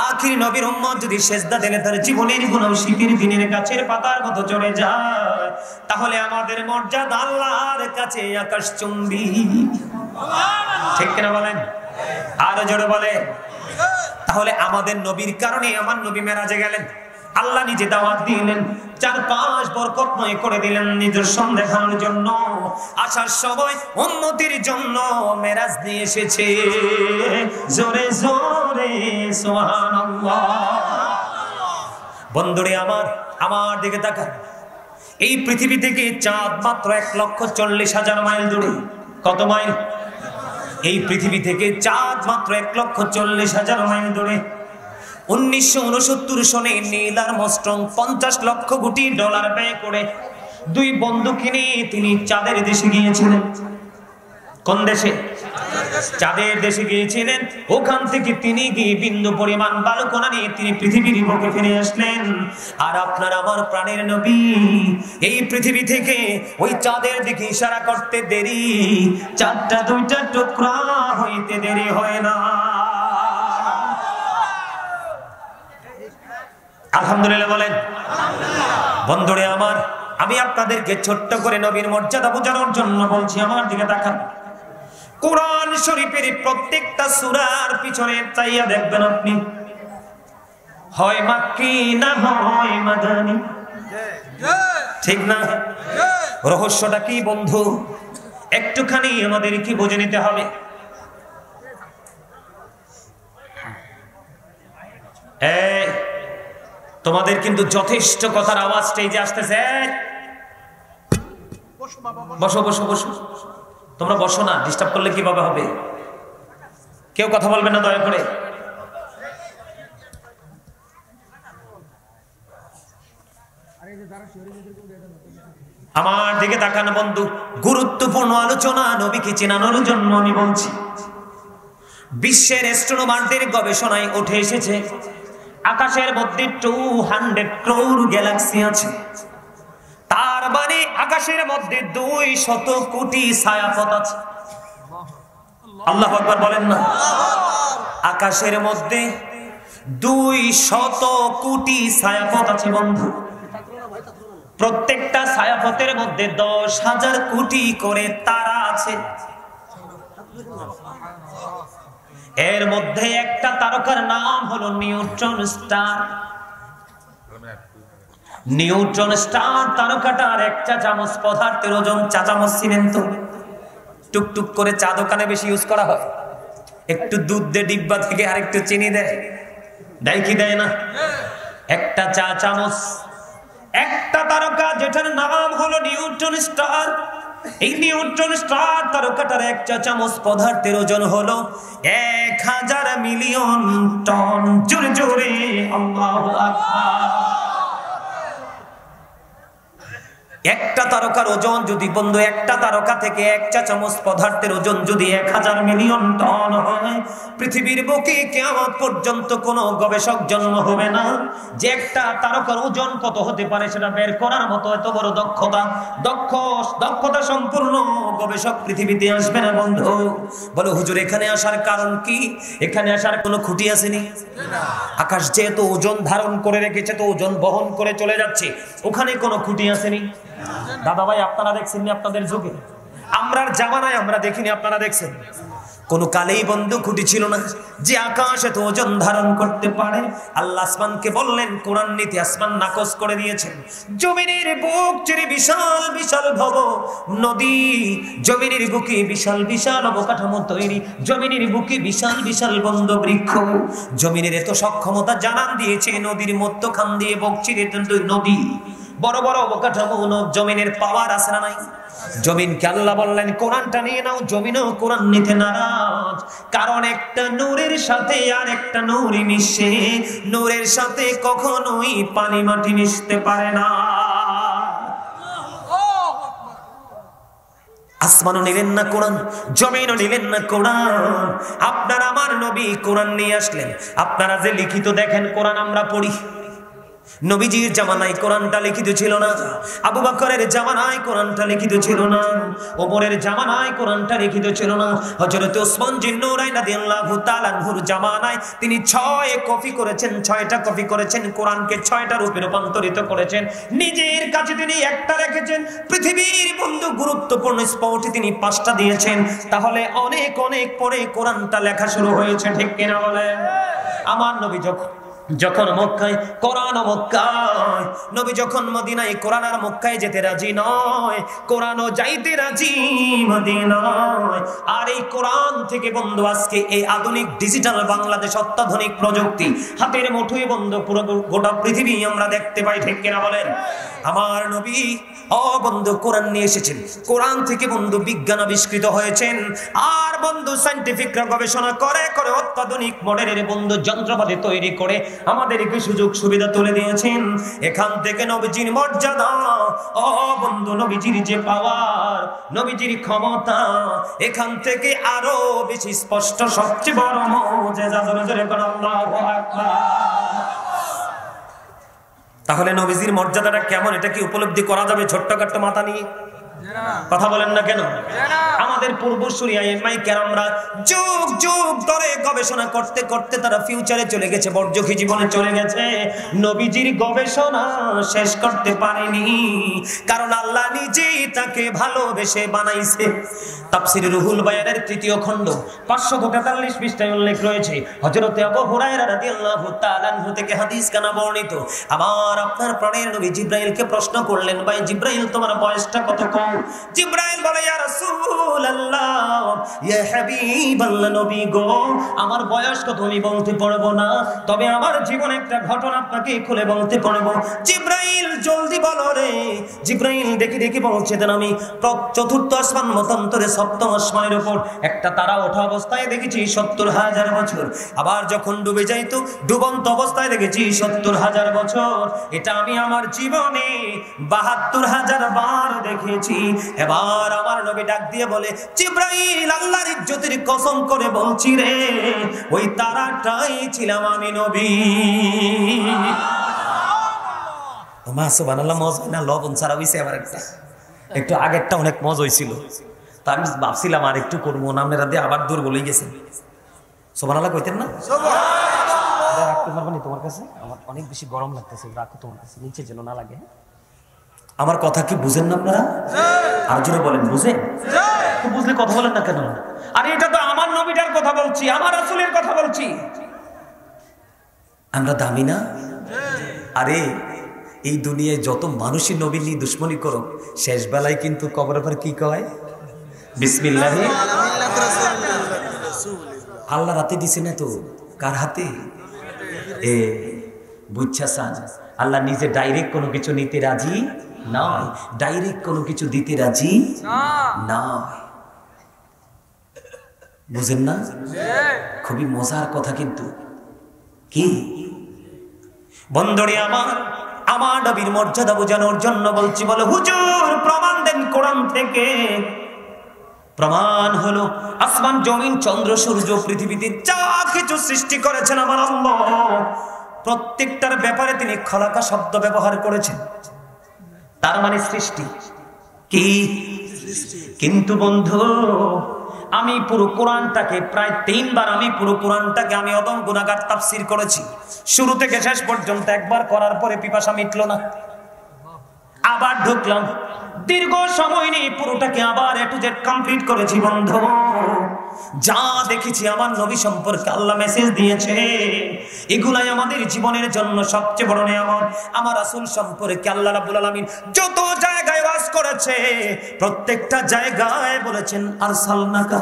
আখির নবীর উম্মত যদি সিজদা দিলে তার জীবনের গুনাহ শীতের দিনের গাছের পাতার মতো চলে যায় তাহলে আমাদের মর্যাদা আল্লাহর কাছে আকাশচুম্বী ঠিক কিনা বলেন আর জোরে বলে তাহলে আমাদের নবীর কারণে আমার নবী মেরাজে গেলেন আল্লাহ নিজে দাওয়াত দিলেন, 4-5 বরকতময় করে দিলেন নিদর্শন দেখানোর জন্য। আসার সময় উম্মতির জন্য মেরাজ দিয়ে এসেছে। জোরে জোরে সুবহানাল্লাহ। বন্ধুরে আমার দিকে তাকান। এই পৃথিবী থেকে চাঁদ মাত্র 1,40,000 মাইল দূরে। কত মাইল? এই পৃথিবী থেকে চাঁদ মাত্র 1,40,000 মাইল দূরে। 1969 সনে Neil Armstrong 50 lakh crore dollar ব্যয় করে 2 বন্ধু কিনে তিনি চাঁদের দেশে গিয়েছিলেন। কোন দেশে? চাঁদের দেশে গিয়েছিলেন। ওখান থেকে তিনি গিয়ে বিন্দু পরিমাণ বালুকণা নিয়ে তিনি পৃথিবীর বুকে ফিরে আসলেন। আর আপনার আমার প্রাণের নবী এই পৃথিবী থেকে ওই চাঁদের দিকে ইশারা করতে দেরি, চাঁদটা 2টা টুকরা হইতে দেরি হয় না। আলহামদুলিল্লাহ বলেন। বন্ধুরে আমার, আমি আপনাদেরকে ছোট্ট করে নবীর মর্যাদা বোঝানোর জন্য বলছি। আমার দিকে তাকান। কোরআন শরীফের প্রত্যেকটা সূরার পিছনে চাইয়া দেখবেন আপনি, হয় মাক্কি না হয় মাদানী। ঠিক না? রহস্যটা কি বন্ধু? একটুখানি আমাদের কি বুঝে নিতে হবে। তোমাদের কিন্তু যথেষ্ট কথার আওয়াজ স্টেজে আসতেছে। বসো বসো বসো, তোমরা বসো না, ডিস্টার্ব করলে কিভাবে হবে? কেউ কথা বলবে না দয়া করে। আমার দিকে তাকানো বন্ধু। গুরুত্বপূর্ণ আলোচনা নবীকে চেনানোর জন্য আমি বলছি। বিশ্বের অ্যাস্ট্রোনমারদের গবেষণায় উঠে এসেছে আকাশের মধ্যে 200 ক্রোর গ্যালাক্সি আছে। তার মানে আকাশের মধ্যে 200 কোটি ছায়াপথ আছে। আল্লাহু আকবার বলেন না। আকাশের মধ্যে 200 কোটি ছায়াপথ আছে বন্ধু। প্রত্যেকটা ছায়াপথের মধ্যে 10,000 কোটি করে তারা আছে। এর মধ্যে একটা তারকার নাম হলো নিউট্রন স্টার। নিউট্রন স্টার তারকাটার 1 চা চামচ পদার্থের ওজন, চা চামচ চিনেন তো? টুকটুক করে চা দোকানে বেশি ইউজ করা হয়। একটু দুধ দে ডিব্বা থেকে, আর একটু চিনি দেয়, দেয় কি দেয় না? একটা চা চামচ। একটা তারকা যেটার নাম হলো নিউট্রন স্টার, এই নিউট্রন স্টার তারকাটার 1 চা চামচ পদার্থের ওজন হলো 1000 মিলিয়ন টন। জোরে জোরে আল্লাহু আকবার। একটা তারকার ওজন যদি বন্ধু, একটা তারকা থেকে 1 চা চামচ পদার্থের ওজন যদি 1000 মিলিয়ন টন হয়, পৃথিবীর বুকে কিয়ামত পর্যন্ত কোনো গবেষক জন্ম হবে না যে একটা তারকার ওজন কত হতে পারে সেটা বের করার মতো এত বড় দক্ষতা সম্পূর্ণ গবেষক পৃথিবীতে আসবে না বন্ধু। বলো হুজুর এখানে আসার কারণ কি? এখানে আসার কোনো খুঁটি আসেনি। আকাশ যেহেতু ওজন ধারণ করে রেখেছে, তো ওজন বহন করে চলে যাচ্ছে, ওখানে কোনো খুঁটি আসেনি। দাদা ভাই আপনারা দেখছেন আপনাদের যুগে, আমরার জামানায় আমরা দেখিনি, আপনারা দেখছেন। কোন কালেই বন্ধু খুঁটি ছিল না যে আকাশ এত ওজন ধারণ করতে পারে। আল্লাহ আসমানকে বললেন, কোরআন নীতি আসমান নাকচ করে দিয়েছেন। জমিনের বুক চিরে বিশাল বিশাল ভব নদী, জমিনের বুকে বিশাল বিশাল অবকাঠামো তৈরি, জমিনের বুকে বিশাল বিশাল বন্ধ বৃক্ষ, জমিনের এত সক্ষমতা জানান দিয়েছে। নদীর মধ্যখান দিয়ে বুক চিরে নদী, বড় বড় অবকাঠামো, জমিনের পাওয়ার আছে না নাই? জমিনকে আল্লাহ বললেন কোরআনটা নিয়ে নাও। জমিনও কোরআন নিতে নারাজ, কারণ একটা নূরের সাথে আর একটা নূরই মিশে, নূরের সাথে কখনোই পানি মাটি মিশতে পারে না। আসমানও নিলেন না কোরআন, জমিনও নিলেন না কোরআন। আপনারা আমার নবী কোরআন নিয়ে আসলেন। আপনারা যে লিখিত দেখেন কোরআন আমরা পড়ি, নবীজির জামানায় কোরআনটা লিখিত ছিল না, আবু বকরের জামানায় কোরআনটা লিখিত ছিল না, ওমরের জামানায় কোরআনটা লিখিত ছিল না, হযরত ওসমান জিন্নুরাইন রাদিয়াল্লাহু তাআলা আনহুর জামানায় তিনি 6 কপি করেছেন, 6টা কপি করেছেন কোরআনকে, 6টা রূপে রূপান্তরিত করেছেন। নিজের কাছে তিনি একটা রেখেছেন, পৃথিবীর বন্ধু গুরুত্বপূর্ণ স্পটে তিনি 5টা দিয়েছেন। তাহলে অনেক অনেক পরে কোরআনটা লেখা শুরু হয়েছে, ঠিক কিনা বলেন? আমার নবী যখন যখন মক্কায় কোরআন মক্কায়, নবী যখন মদিনায় কোরআন আর মক্কায় যেতে রাজি নয়, কোরআনও যাইতে রাজি মদিনায়। আর এই কোরআন থেকে বন্ধু আজকে এই আধুনিক ডিজিটাল বাংলাদেশ, অত্যাধুনিক প্রযুক্তি হাতের মুঠোয় বন্ধু, পুরো গোটা পৃথিবী আমরা দেখতে পাই, ঠিক কিনা বলেন? আমার নবী বন্ধু কোরআন নিয়ে এসেছেন, কোরআন থেকে বন্ধু বিজ্ঞান আবিষ্কৃত হয়েছেন, আর বন্ধু সায়েন্টিফিকরা গবেষণা করে করে অত্যাধুনিক মডেলের বন্ধু যন্ত্রপাতি তৈরি করে আমাদেরকে সুযোগ সুবিধা তুলে দিয়েছেন। এখান থেকে নবীজির মর্যাদা, বন্ধু নবীজির যে পাওয়ার, নবীজির ক্ষমতা, এখান থেকে আরো বেশি স্পষ্ট, সবচেয়ে বড় মুজিজা। জোরে জোরে বলেন আল্লাহু আকবার। তাহলে নবীজির মর্যাদাটা কেমন, এটা কি উপলব্ধি করা যাবে ছোট্টখাট্ট মাথা নিয়ে? কথা বলেন না কেন? আমাদের পূর্বসূরি আইএমআই কেরামরা যুগ যুগ ধরে গবেষণা করতে করতে তারা ফিউচারে চলে গেছে, বর্জখী জীবনে চলে গেছে, নবীজির গবেষণা শেষ করতে পারেনি, কারণ আল্লাহ নিজেই তাকে ভালোবেসে বানাইছে। তাফসীর রুহুল বায়ানের ৩য় খণ্ড ৫৪৩ পৃষ্ঠায় উল্লেখ রয়েছে, হযরত আবু হুরায়রা রাদিয়াল্লাহু তাআলা আনহু থেকে হাদিস কানা বর্ণিত। আমার আপনার প্রাণের নবী জিবরাইলকে প্রশ্ন করলেন, ভাই জিবরাইল তোমার বয়সটা কত? জিবরাইল বলে, ইয়া রাসূলুল্লাহ, ইয়া হাবিবাল্লাহ, নবী গো, আমার বয়স কত আমি বলতে পারবো না, তবে আমার জীবনে একটা ঘটনা আপনাকে খুলে বলতে পারবো। জিবরাইল জলদি বলো রে। জিবরাইল দেখি দেখি বলছে, দেন আমি চতুর্থ আসমান মতান্তরে ৭ম আসমানের উপর একটা তারা ওঠা অবস্থায় দেখেছি ৭০,০০০ বছর, আবার যখন ডুবে যাইতো ডুবন্ত অবস্থায় দেখেছি ৭০,০০০ বছর। এটা আমি আমার জীবনে ৭২,০০০ বার দেখেছি। এবার আমার নবী ডাক দিয়ে বলে, জিবরাইল, আল্লাহর ইজ্জতের কসম করে বলছি রে, ওই তারাটাই ছিলাম আমি নবী। মা সুবহানাল্লাহ, মজা না? লবণ ছাড়া হইছে আবার একটা, একটু আগেরটা অনেক মজা হয়েছিল, তা আমি ভাবছিলাম আর একটু করবো না, আপনারা দিয়ে আবার দূর বলেই গেছেন। সুবহানাল্লাহ কইতেন না? রাখতে পারবেন তোমার কাছে? আমার অনেক বেশি গরম লাগতেছে, রাখো তোমার কাছে, নিচে যেন না লাগে। আমার কথা কি বুঝেন না আপনারা? আর জোরে বলেন, বুঝেন? তো বুঝলে কথা বলেন না কেন? আরে এটা তো আমার নবীটার কথা বলছি, আমার রাসূলের কথা বলছি। আমরা দামি না? আরে এই দুনিয়ায় যত মানুষই নবী নিয়ে দুশ্মনী করো, শেষ বেলায় কিন্তু কবরের পর কি কয়? বিসমিল্লাহ। আল্লাহ রাতে দিছে না তো, কার হাতে? এ বুঝছা সান, আল্লাহ নিজে ডাইরেক্ট কোনো কিছু নিতে রাজি নয়, ডাইরেক্ট কোনো কিছু দিতে রাজি নয়। বুঝেন না? খুবই মজার কথা কিন্তু। কি বন্ধুরে আমার, আমার নবীর মর্যাদা বোঝানোর জন্য বলছি। বলো হুজুর, প্রমাণ দেন কোরআন থেকে। প্রমাণ হলো আসমান, জমিন, চন্দ্র, সূর্য, পৃথিবীতে যা কিছু সৃষ্টি করেছেন আমার আল্লাহ, প্রত্যেকটার ব্যাপারে তিনি খলাকা শব্দ ব্যবহার করেছেন, তার মানে সৃষ্টি। কি? কিন্তু বন্ধু, আমি পুরো কোরআনটাকে প্রায় 3 বার আমি অদম গুনাহগার তাফসীর করেছি, শুরু থেকে শেষ পর্যন্ত। একবার করার পরে পিপাসা মিটলো না, আবার ঢুকলাম, দীর্ঘ সময় নিয়ে পুরোটাকে আবার এ টু জেড কমপ্লিট করেছি। বন্ধু, যা দেখেছি আমার নবী সম্পর্কে আল্লাহ মেসেজ দিয়েছে, এগুলাই আমাদের জীবনের জন্য সবচেয়ে বড় নিয়ামত। আমার রাসূল সম্পর্কে আল্লাহ রাব্বুল আলামিন যত জায়গায় ওয়াজ করেছে, প্রত্যেকটা জায়গায় বলেছেন আরসালনাকা,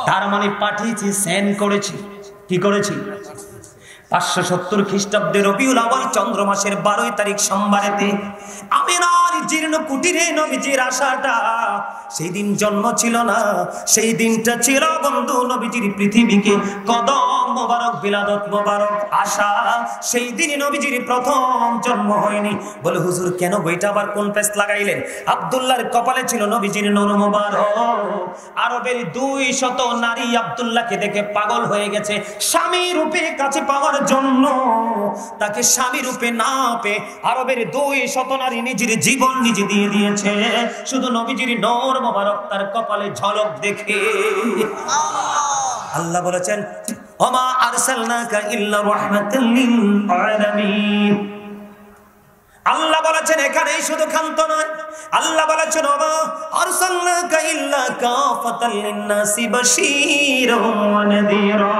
তার মানে পাঠিয়েছি, সেন্ড করেছি। কি করেছি? 570 খ্রিস্টাব্দে রবিউল আউয়াল চন্দ্র মাসের 12 তারিখ সোমবারেতে আমিনার জীর্ণ কুটিরে নবীজির আশাটা, সেই দিন জন্ম ছিল না, সেই দিনটা ছিল বন্ধু নবীজির পৃথিবীকে কদম মোবারক, বিলাদত মোবারক আসা, সেই দিনই নবীজির প্রথম জন্ম হয়নি। বলে হুজুর কেন বইটা আবার কোন পেস লাগাইলেন? আব্দুল্লাহর কপালে ছিল নবীজির নূর মোবারক। আরবের 200 নারী আব্দুল্লাহকে দেখে পাগল হয়ে গেছে, স্বামী রূপে কাছে পাওয়ার জন্য। তাকে স্বামী রূপে না পেয়ে আরবের 200 নারী নিজের জীবন নিজে দিয়ে দিয়েছে, শুধু নবীজির নূর মোবারক তার কপালে ঝলক দেখে। আল্লাহ বলেছেন, ওমা আরসালনাকা ইল্লা রাহমাতাল লিল আলামিন। আল্লাহ বলেছেন এখানেই শুধু ক্ষান্ত নয়, আল্লাহ বলেছেন ওমা আরসালনাকা ইল্লা কাফাতাল লিন-নাসি বাশীরাও ওয়া নাযীরা।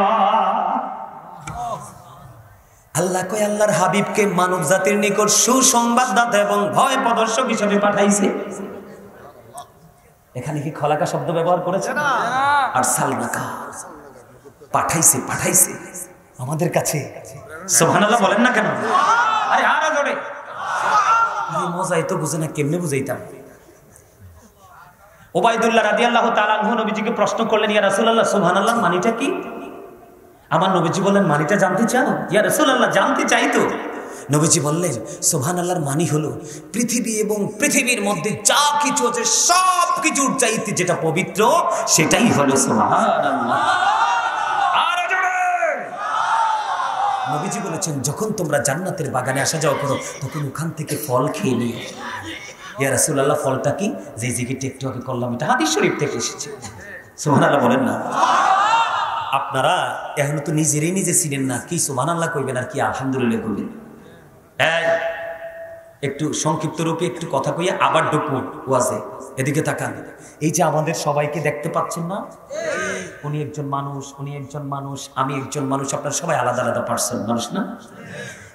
আল্লাহ কয় আল্লাহর হাবিবকে মানব জাতির নিকট সুসংবাদদাতা এবং ভয় প্রদর্শক হিসেবে পাঠাইছে। এখানে কি খলাকা শব্দ ব্যবহার করেছে না? আর সালনাকা পাঠাইছে, পাঠাইছে আমাদের কাছে। সুবহানাল্লাহ বলেন না কেন? আরে আরো জোরে। এই মজাই তো বুঝে না, কেমনে বুঝাইতাম? ওবাইদুল্লাহ রাদিয়াল্লাহু তাআলা আনহু নবীজিকে প্রশ্ন করলেন, ইয়া রাসূলুল্লাহ সুবহানাল্লাহ মানিটা কি? আমার নবীজি বললেন, মানিটা জানতে চাও? ইয়া রাসূলুল্লাহ জানতে চাই তো। নবীজি বললেন, সুবহানাল্লাহর মানি হলো পৃথিবী এবং পৃথিবীর মধ্যে যা কিছু আছে সব কিছুর চাইতে যেটা পবিত্র সেটাই হলো সুবহানাল্লাহ। আরো জোরে। নবীজি বলেছেন, যখন তোমরা জান্নাতের বাগানে আসা যাওয়া করো তখন ওখান থেকে ফল খেয়ে নিও। ইয়া রাসূলুল্লাহ ফলটা কি? যে জিকিরটা একটু আগে করলাম, এটা হাদিস শরীফ থেকে এসেছে। সুবহানাল্লাহ বলেন না? আপনারা এখনো তো নিজেরই নিজে ছিলেন না, কি সুবহানাল্লাহ কইবেন আর কি আলহামদুলিল্লাহ কইবেন? একটু সংক্ষিপ্ত রূপে একটু কথা কইয়া আবার ঢুকবো ওয়াজে। এদিকে তাকান। এই যে আমাদের সবাইকে দেখতে পাচ্ছেন না? উনি একজন মানুষ, উনি একজন মানুষ, আমি একজন মানুষ, আপনারা সবাই আলাদা আলাদা পার্সন, মানুষ না?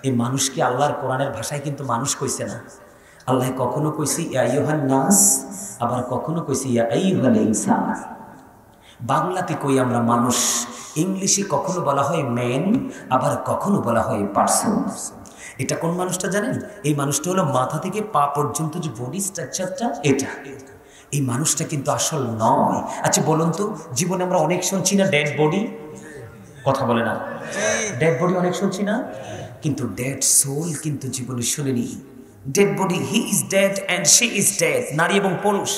এই মানুষকে আল্লাহর কোরআনের ভাষায় কিন্তু মানুষ কইছে না। আল্লাহ কখনো কইছি ইয়া আইয়ুহান নাস, আবার কখনো কইছি ইয়া আইয়ুহাল ইনসান। বাংলাতে কই আমরা মানুষ, ইংলিশে কখনো বলা হয় ম্যান, আবার কখনো বলা হয় পার্সন। এটা কোন মানুষটা জানেন? এই মানুষটা হলো মাথা থেকে পা পর্যন্ত যে বডি স্ট্রাকচারটা, এটা এই মানুষটা কিন্তু আসল নয়। আচ্ছা বলুন তো, জীবনে আমরা অনেক শুনছি না ডেড বডি? কথা বলে না? ডেড বডি অনেক শুনছি না, কিন্তু ডেড সোল কিন্তু জীবনে শুনিনি। Dead body, he is dead and she is dead, নারী এবং পুরুষ,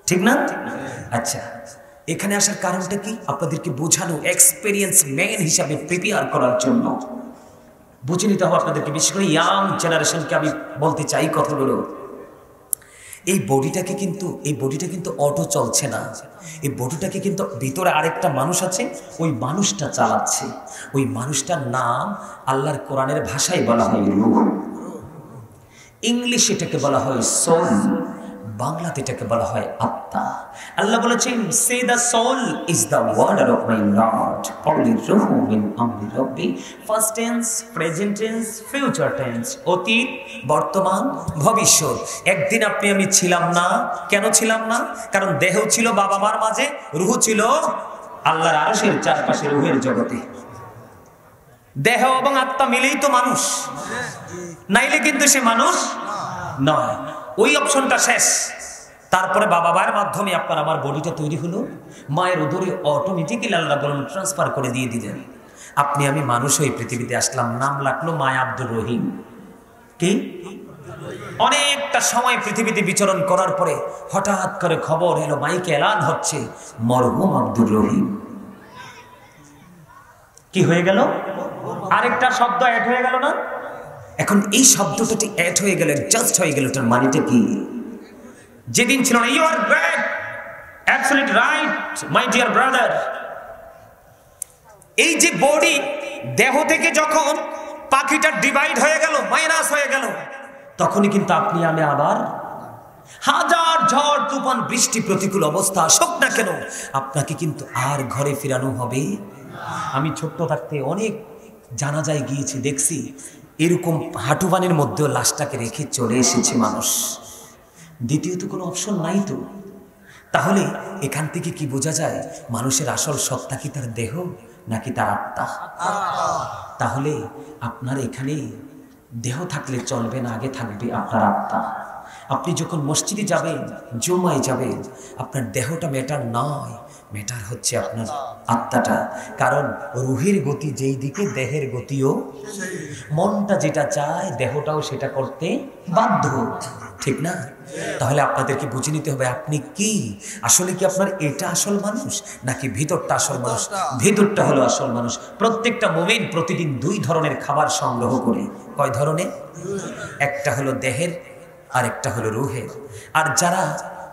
ঠিক না? আচ্ছা, এখানে আসার কারণটা কি? আপনাদেরকে বোঝানো, এক্সপেরিয়েন্স ম্যান হিসাবে প্রিপেয়ার করার জন্য। বুঝে নিতে হবে আপনাদেরকে, বিশেষ করে ইয়াং জেনারেশনকে আমি বলতে চাই কথাগুলো। এই বডিটা কিন্তু অটো চলছে না। এই বডিটাকে কিন্তু ভিতরে আরেকটা মানুষ আছে, ওই মানুষটা চালাচ্ছে। ওই মানুষটার নাম আল্লাহর কোরআনের ভাষায় বলা হয় রূহ, ইংলিশে এটাকে বলা হয় সোল, বাংলাতে এটাকে বলা হয় আত্মা। আল্লাহ বলেছেন, say the soul is the warder of my lord, only রূহু মিন আমরি রব্বি। First tense, present tense, future tense, অতীত, বর্তমান, ভবিষ্যৎ। একদিন আপনি আমি ছিলাম না। কেন ছিলাম না? কারণ দেহ ছিল বাবা মার মাঝে, রূহ ছিল আল্লাহর আরশের চারপাশে, রূহের জগতে। দেহ এবং আত্মা মিলেই তো মানুষ, নাইলে কিন্তু সে মানুষ নয়। ওই অপশনটা শেষ। তারপরে বাবা মায়ের মাধ্যমে আপনার আমার বডিটা তৈরি হলো, মায়ের উদরে অটোমেটিক্যালি আল্লাহ বলেন ট্রান্সফার করে দিয়ে দিলেন। আপনি আমি মানুষ হয়ে পৃথিবীতে আসলাম, নাম লাগলো মায়া আব্দুর রহিম। কি? অনেকটা সময় পৃথিবীতে বিচরণ করার পরে হঠাৎ করে খবর এলো, মাইকে এলান হচ্ছে মরহুম আব্দুর রহিম। কি হয়ে গেল? আরেকটা শব্দ অ্যাড হয়ে গেল না? এখন এই শব্দটা অ্যাড হয়ে গেল, জাস্ট হয়ে গেল, তার মানেটা কি? যেদিন ছিল না, you are great, absolute right my dear brother. এই যে বডি, দেহ থেকে যখন পাখিটা ডিভাইড হয়ে গেল, মাইনাস হয়ে গেল, তখনই কিন্তু আপনি আমি আবার হাজার ঝড় তুফান বৃষ্টি প্রতিকূল অবস্থা আসুক না কেন, আপনাকে কিন্তু আর ঘরে ফিরানো হবে। আমি ছোট্ট থাকতে অনেক জানাজায় গিয়েছি, দেখছি এরকম হাঁটুবানের মধ্যেও লাশটাকে রেখে চলে এসেছে মানুষ। দ্বিতীয়ত কোনো অপশন নাই তো। তাহলে এখান থেকে কি বোঝা যায়? মানুষের আসল সত্তা কি তার দেহ নাকি তার আত্মা? তাহলে আপনার এখানে দেহ থাকলে চলবে না, আগে থাকবে আপনার আত্মা। আপনি যখন মসজিদে যাবেন, জুমায় যাবেন, আপনার দেহটা ম্যাটার নয়, ম্যাটার হচ্ছে আপনার আত্মাটা। কারণ রুহের গতি যেই দিকে, দেহের গতিও, মনটা যেটা চায় দেহটাও সেটা করতে বাধ্য, ঠিক না? তাহলে আপনাদেরকে বুঝে নিতে হবে আপনি কি আসলে, কি আপনার এটা আসল মানুষ নাকি ভিতরটা আসল মানুষ? ভিতরটা হলো আসল মানুষ। প্রত্যেকটা মুমিন প্রতিদিন দুই ধরনের খাবার সংগ্রহ করে। কয় ধরনের? একটা হলো দেহের, আর একটা হলো রুহের। আর যারা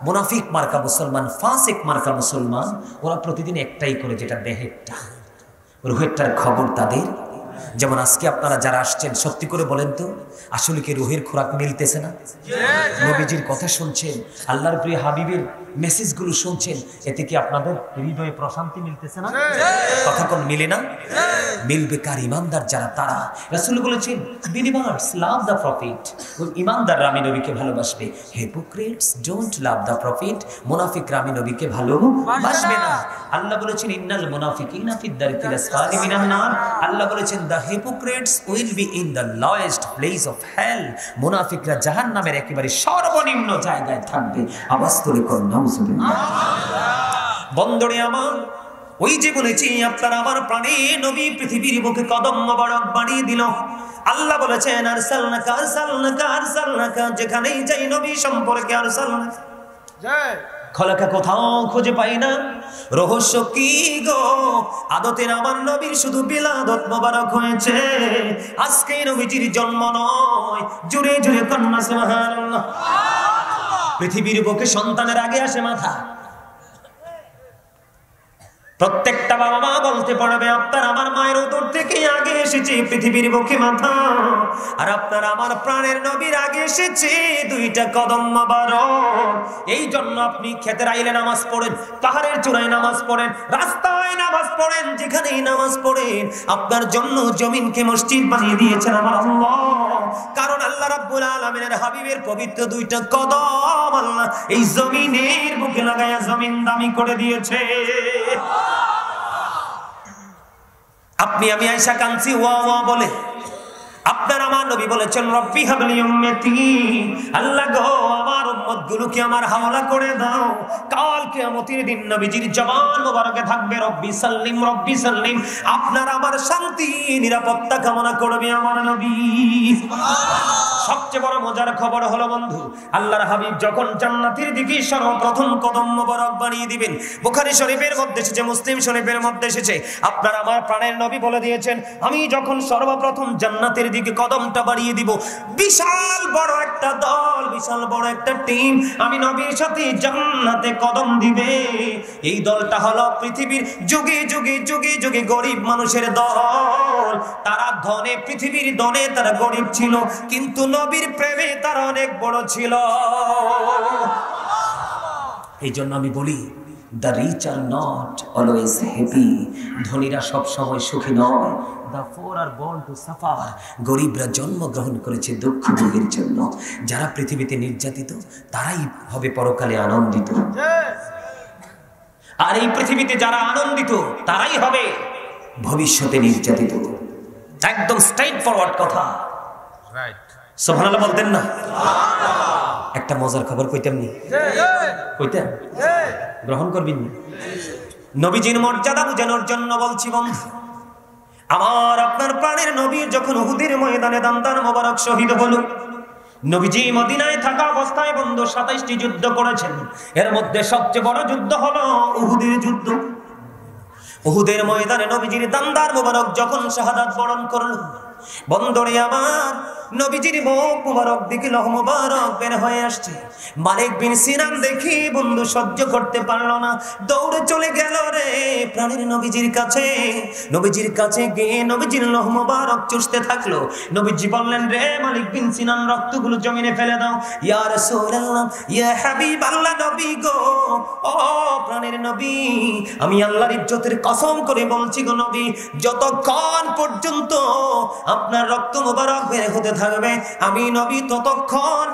মুনাফিক মার্কা মুসলমান, ফাসিক মার্কা মুসলমান, ওরা প্রতিদিন একটাই করে, যেটা দেহেরটা। রুহেরটার খবর তাদের যেমন আজকে আপনারা যারা আসছেন, সত্যি করে বলেন তো, আসলে কি রুহের খোরাক মিলতেছে না? নবীজির কথা শুনছেন, আল্লাহর প্রিয় হাবিবের মেসেজগুলো শুনছেন, এতে কি আপনাদের হৃদয়ে প্রশান্তি মিলতেছে না? কথা কোন মিলে না? মিলবে কার? ইমানদার যারা, তারা। রাসূল বলেছেন, বিলিভার্স লাভ দ্য প্রফিট, ইমানদাররা আমি নবীকে ভালোবাসবে। Hypocrites don't love the profit, মুনাফিকরা আমি নবীকে ভালোবাসবে না। আল্লাহ বলেছেন, ইন্নাল মুনাফিকিনা ফিদ দারকিল আসফালি মিনান নার। আল্লাহ বলেছেন, the hypocrites will be in the lowest place of hell. মুনাফিকরা জাহান্নামের একেবারে সর্বনিম্ন জায়গায় থাকবে। আওয়াজ তুলে করুন নাউজুবিল্লাহ। বন্দরে আমার, ওই যে বলেছি আপনার আমার প্রাণে নবী পৃথিবীর বুকে কদম মোবারক বাড়িয়ে দিল। আল্লাহ বলেছেন, আরসালনাকা আরসালনাকা আরসালনাকা, যেখানেই যাই নবী সম্পর্কে আরসালনাকা। জয় খোলাকা কোথাও খুঁজে পাই না। রহস্য কি গো? আদতের আমার নবীর শুধু বিলাদত মোবারক হয়েছে, আজকে নবীজির জন্ম নয়। জুড়ে জুড়ে কন্যা সুবহানাল্লাহ। পৃথিবীর বুকে সন্তানের আগে আসে মাথা। প্রত্যেকটা বাবা মা বলতে পারবে, আপনার আমার মায়ের উদর থেকে আগে এসেছে পৃথিবীর বুকে মাথা, আর আপনার আমার প্রাণের নবীর আগে এসেছে দুইটা কদম মোবারক। এই জন্য আপনি খেতের আইলে নামাজ পড়েন, পাহাড়ের চূড়ায় নামাজ পড়েন, রাস্তায় নামাজ পড়েন, যেখানেই নামাজ পড়েন, আপনার জন্য জমিনকে মসজিদ বানিয়ে দিয়েছেন আমার আল্লাহ। কারণ আল্লাহ রাব্বুল আলামিনের হাবিবের পবিত্র দুইটা কদম আল্লাহ এই জমিনের বুকে লাগায়া জমিন দামি করে দিয়েছে। আপনি আমি আয়েশা কাঁদছি ওয়া ওয়া বলে, আপনার আমার নবী বলেছেন, রব্বি হাবলি উম্মতি, আল্লাহ গো আমার উম্মতগুলোকে আমার হাওলা করে দাও। কাল কিয়ামতের দিন নবীজির জবান মোবারকে থাকবে রব্বি সাল্লিম রব্বি সাল্লিম। আপনার আমার শান্তি নিরাপত্তা কামনা করবে আমার নবী। সবচেয়ে বড় মজার খবর হলো বন্ধু, আল্লাহর হাবিব যখন জান্নাতের দিকে সর্বপ্রথম কদম মোবারক বাড়িয়ে দিবেন, বুখারী শরীফের মধ্যে এসেছে, মুসলিম শরীফের মধ্যে এসেছে, আপনার আমার প্রাণের নবী বলে দিয়েছেন, আমি যখন সর্বপ্রথম জান্নাতের দিকে কদমটা বাড়িয়ে দিব, বিশাল বড় একটা দল, বিশাল বড় একটা টিম আমি নবীর সাথে জান্নাতে কদম দিবে। এই দলটা হলো পৃথিবীর যুগে যুগে যুগে যুগে গরিব মানুষের দল। তারা ধনে, পৃথিবীর ধনে তারা গরিব ছিল, কিন্তু নবীর প্রেমে তারা অনেক বড় ছিল। এই জন্য আমি বলি, the rich are not always happy. ধনীরা সব সময় সুখী নয়। The poor are born to suffer. গরিবরা জন্মগ্রহণ করেছে দুঃখ ভোগের জন্য। যারা পৃথিবীতে নির্যাতিত, তারাই হবে পরকালে আনন্দিত। আর এই পৃথিবীতে যারা আনন্দিত, তারাই হবে ভবিষ্যতে নির্যাতিত। একদম স্ট্রেইট ফরওয়ার্ড কথা। সুবহানাল্লাহ বলতেন না? একটা মজার খবর কইতাম নি? কইতেন? গ্রহণ করবেন না? নবীজির মর্যাদা বুঝানোর জন্য বলছি বন্ধু আমার, আপনার প্রাণের নবী যখন উহুদের ময়দানে দান্দার মোবারক শহীদ হলো, নবীজি মদিনায় থাকা অবস্থায় বন্ধু 27টি যুদ্ধ করেছেন। এর মধ্যে সবচেয়ে বড় যুদ্ধ হলো উহুদের যুদ্ধ। উহুদের ময়দানে নবীজির দান্দার মোবারক যখন শাহাদাত বরণ করল, বন্দরে আমার নবীজির মুখ মুবারক দিকে লৌহ মুবারক বের হয়ে আসছে। মালিক বিন সিনান দেখি বন্ধু সহ্য করতে পারলো না, দৌড়ে চলে গেল রে প্রাণের নবীজির কাছে। নবীজির কাছে গিয়ে নবীজির লৌহ মুবারক চুষতে থাকলো। নবীজি বললেন, রে মালিক বিন সিনান, রক্তগুলো জমিনে ফেলে দাও। ইয়া রাসূলুল্লাহ, ইয়া হাবিবাল্লাহ, নবী গো, ও প্রাণের নবী, আমি আল্লাহর ইজ্জতের কসম করে বলছি গো নবী, যতক্ষণ পর্যন্ত আপনার রক্ত মুবারক বের হতে থাকবে, আমি নবী ততক্ষণ,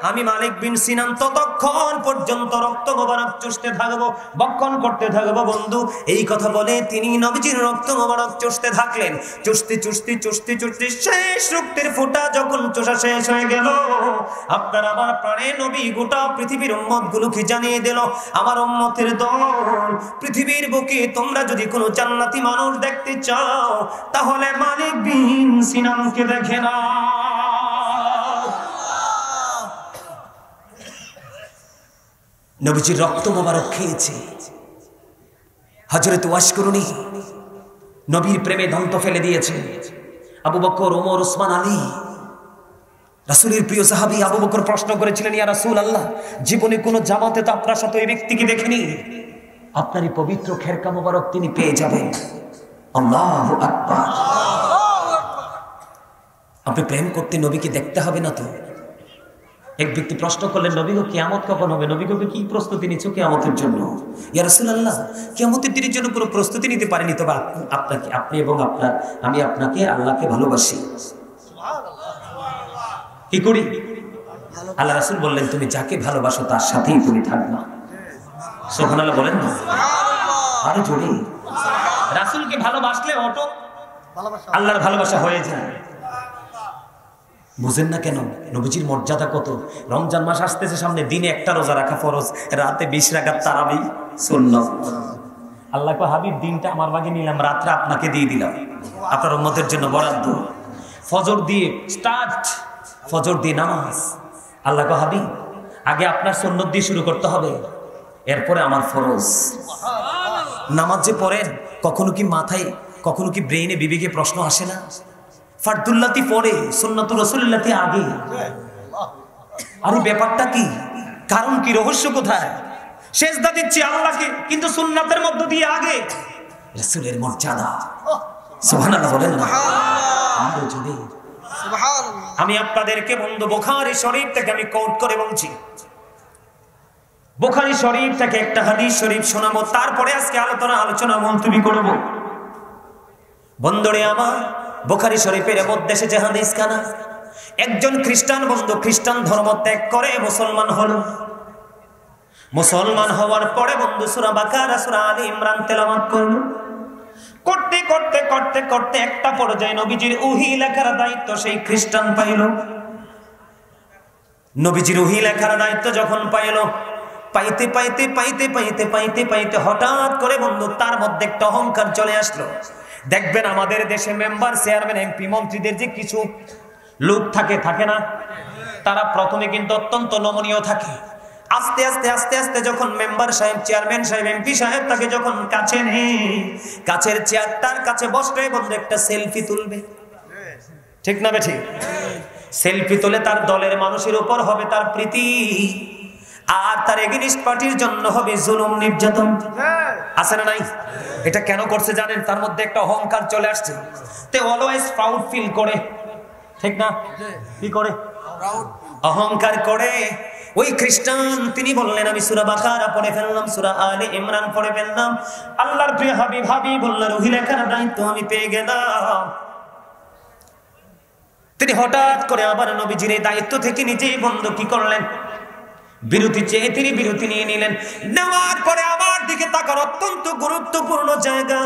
আমি মালিক বিন সিনান ততক্ষণ পর্যন্ত রক্ত মুবারক চুষতে থাকবো, বক্ষণ করতে থাকবো। বন্ধু এই কথা বলে তিনি নবীজির রক্ত মুবারক চুষতে থাকলেন। চুষতে চুষতে চুষতে চুষতে শেষ রক্তের ফোঁটা যখন চুষা শেষ হয়ে গেল, আপনার আমার প্রাণের নবী গোটা পৃথিবীর উম্মতগুলোকে জানিয়ে দিল, আমার উম্মতের দল, পৃথিবীর বুকে তোমরা যদি কোনো জান্নাতি মানুষ দেখতে চাও, তাহলে মালিক বিন সিনানকে দেখে না। নবীজির রক্ত মোবারক খেয়েছে। হযরত ওয়াশকুরুনি নবীর প্রেমে দন্ত ফেলে দিয়েছে। আবু বকর, ওমর, ওসমান, আলী, রাসূলের প্রিয় সাহাবী আবু বকর প্রশ্ন করেছিলেন, ইয়া রাসূলুল্লাহ, জীবনে কোনো জামাতে তো আপনার সাথে ওই ব্যক্তিকে দেখিনি, আপনারই পবিত্র খেরকা মোবারক তিনি পেয়ে যাবেন। আল্লাহু আকবার। আপনি প্রেম করতে নবীকে দেখতে হবে না তো? এক ব্যক্তি প্রশ্ন করলেন, নবী গো কিয়ামত কখন হবে? নবী গো কি প্রস্তুতি নিচ্ছ কিয়ামতের জন্য? ইয়া রাসূলুল্লাহ, কিয়ামতের দিনের জন্য কোনো প্রস্তুতি নিতে পারিনি, তবে আপনাকে, আপনি এবং আপনার, আমি আপনাকে, আল্লাহকে ভালোবাসি। কি করি? আল্লাহ রাসূল বললেন, তুমি যাকে ভালোবাসো তার সাথেই তুমি থাকবা। সুবহানাল্লাহ বলেন না? আরো জোরে। রাসূলকে ভালোবাসলে অটো আল্লাহর ভালোবাসা হয়ে যায়। বুঝেন না কেন? নবীজির মর্যাদা কত। রমজান মাস আসতেছে সামনে, দিনে একটা রোজা রাখা ফরজ, রাতে 20 রাকাত তারাবি সুন্নাত। আল্লাহ কো হাবিব, দিনটা আমার ভাগে নিলাম, রাতটা আপনাকে দিয়ে দিলাম, আপনার উম্মতের জন্য বরাদ্দ। ফজর দিয়ে স্টার্ট, ফজর দিয়ে নামাজ। আল্লাহ কো হাবিব, আগে আপনার সুন্নত দিয়ে শুরু করতে হবে, এরপরে আমার ফরজ। নামাজ যে পড়েন, কখনো কি মাথায়, কখনো কি ব্রেইনে, বিবেকে প্রশ্ন আসে না? ফারদুল্লাতি পরে, সুন্নাতুর রাসূলুল্লাহতি আগে। আরে ব্যাপারটা কি? কারণ কি? রহস্য কোথায়? সেজদা দিচ্ছি আল্লাহকে, কিন্তু সুন্নাতের মধ্য দিয়ে আগে রাসূলের মর্যাদা। সুবহানাল্লাহ বলেন না? আরো জোরে সুবহানাল্লাহ। আমি আপনাদেরকে বন্ধু বুখারী শরীফ থেকে আমি কোট করে বলছি। বুখারী শরীফ থেকে একটা হাদিস শরীফ শোনাবো, তারপরে আজকে আলোচনা মুলতবি করব। বন্ধুরে আমার, বুখারী শরীফের মধ্যে এসেছে হাদিস খানা। একজন খ্রিস্টান বন্ধু খ্রিস্টান ধর্ম ত্যাগ করে মুসলমান হলো। মুসলমান হওয়ার পরে বন্ধু সূরা বাকারা, সূরা আলী ইমরান তেলাওয়াত করলো। করতে করতে করতে করতে একটা পর্যায়ে নবীজির ওহী লেখার দায়িত্ব সেই খ্রিস্টান পাইল। নবীজির ওহী লেখার দায়িত্ব যখন পাইল, পাইতে পাইতে পাইতে পাইতে পাইতে পাইতে হঠাৎ করে বন্ধু তার মধ্যে একটা অহংকার চলে আসলো। দেখবেন আমাদের দেশে মেম্বার, চেয়ারম্যান, এমপি, মন্ত্রীদের যে কিছু লোক থাকে না, তারা প্রথমে কিন্তু অত্যন্ত নমনীয় থাকে। আস্তে আস্তে আস্তে আস্তে যখন মেম্বার সাহেব, চেয়ারম্যান সাহেব, এমপি সাহেব তাকে যখন কাছে নেই, কাছের চেয়ারটার কাছে বসবে বন্ধু একটা সেলফি তুলবে, ঠিক না বেঠিক? সেলফি তুলে তার দলের মানুষের উপর হবে তার প্রীতি, আর তার এগেইনস্ট পার্টির জন্য হবে জুলুম, নির্যাতন। আছে না নাই? এটা কেন করছে জানেন? তার মধ্যে একটা অহংকার চলে আসছে। তে অলওয়েজ প্রাউড ফিল করে, ঠিক না? কি করে? অহংকার করে। ওই খ্রিস্টান তিনি বললেন, আমি সূরা বাকারা পড়ে ফেললাম, সূরা আলে ইমরান পড়ে ফেললাম, আল্লাহর প্রিয় হাবিব বললেন ওহী লেখার দায়িত্ব আমি পেয়ে গেলাম। তিনি হঠাৎ করে আবার নবীজির এই দায়িত্ব থেকে নিজেই বন্ধ কি করলেন? বিরতি চেয়ে তিনি বিরতি নিয়ে নিলেন। নেওয়ার পরে আমার দিকে তাকার অত্যন্ত গুরুত্বপূর্ণ জায়গা।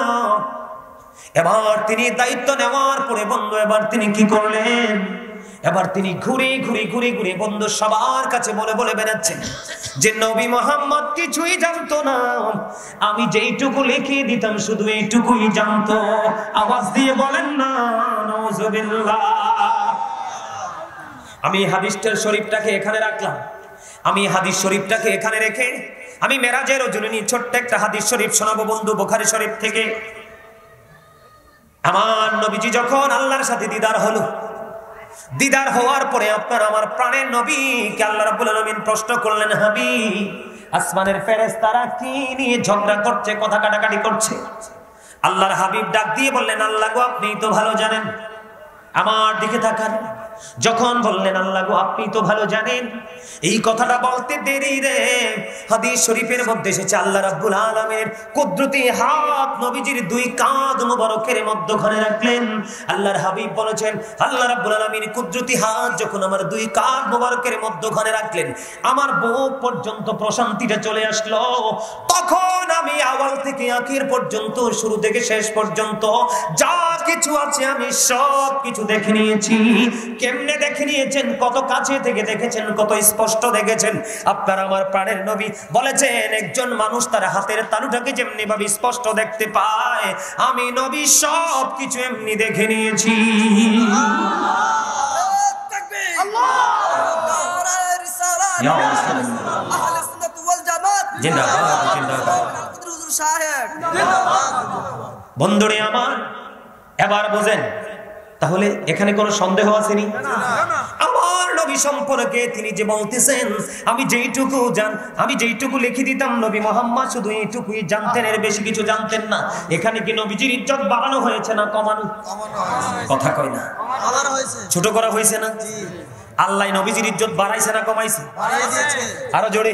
এবার তিনি দায়িত্ব নেওয়ার পরে বন্ধু এবার তিনি কি করলেন? এবার তিনি ঘুরে ঘুরে ঘুরে ঘুরে বন্ধু সবার কাছে বলে বলে বেড়াচ্ছেন যে নবী মুহাম্মদ কিছুই জানতো না, আমি যেইটুকু লিখে দিতাম শুধু এইটুকুই জানতো। আওয়াজ দিয়ে বলেন না নাউজুবিল্লাহ। আমি হাদিসটার শরীফটাকে এখানে রাখলাম। আমি হাদিস শরীফটাকে এখানে রেখে আমি মেরাজের ওজনী ছোট্ট একটা হাদিস শরীফ শোনাবো বন্ধু বুখারী শরীফ থেকে। আমার নবীজি যখন আল্লাহর সাথে দিদার হলো, দিদার হওয়ার পরে আপনার আমার প্রাণের নবীকে আল্লাহ রাব্বুল আলামিন প্রশ্ন করলেন, হাবিব, আসমানের ফেরেশতারা কি নিয়ে ঝগড়া করছে, কথা কাটাকাটি করছে? আল্লাহর হাবিব ডাক দিয়ে বললেন, আল্লাহ গো আপনি তো ভালো জানেন। আমার দিকে তাকান। যখন বললেন আল্লাহ গো আপনি তো ভালো জানেন, এই কথাটা বলতে দেরি রে হাদিস শরীফের মধ্যে এসেছে আল্লাহ রাব্বুল আলামিন কুদরতি হাত নবীজির দুই কাঁধ মোবারকের মধ্যখানে রাখলেন। আল্লাহর হাবিব বলেছেন, আল্লাহ রাব্বুল আলামিন কুদরতি হাত যখন আমার দুই কাঁধ মোবারকের মধ্যখানে রাখলেন, আমার বুক পর্যন্ত প্রশান্তিটা চলে আসলো। তখন আমি আওয়াল থেকে আখির পর্যন্ত, শুরু থেকে শেষ পর্যন্ত যা কিছু আছে আমি সব কিছু দেখে নিয়েছি। কেমনে দেখে নিয়েছেন? কত কাছে থেকে দেখেছেন, কত স্পষ্ট দেখেছেন? আপনার আমার প্রাণের নবী বলেছেন, একজন মানুষ তার হাতের তালুটাকে যেমনি ভাবে স্পষ্ট দেখতে পায়, আমি নবী সব কিছু এমনি দেখে নিয়েছি। বন্ধুরে আমার, এবার বোঝেন তাহলে এখানে কোনো সন্দেহ আসেনি? আমার নবী নবী সম্পর্কে তিনি যে বলতেছেন, আমি যেইটুকু লিখে দিতাম নবী মুহাম্মদ শুধু এইটুকুই জানতেন, এর বেশি কিছু জানতেন না। এখানে কি নবীজির ইজ্জত বাড়ানো হয়েছে না কমানো? কথা কয় না, ছোট করা হয়েছে না? আল্লাহ নবীজির ইজ্জত বাড়াইছে না কমাইছে? আরো জোরে।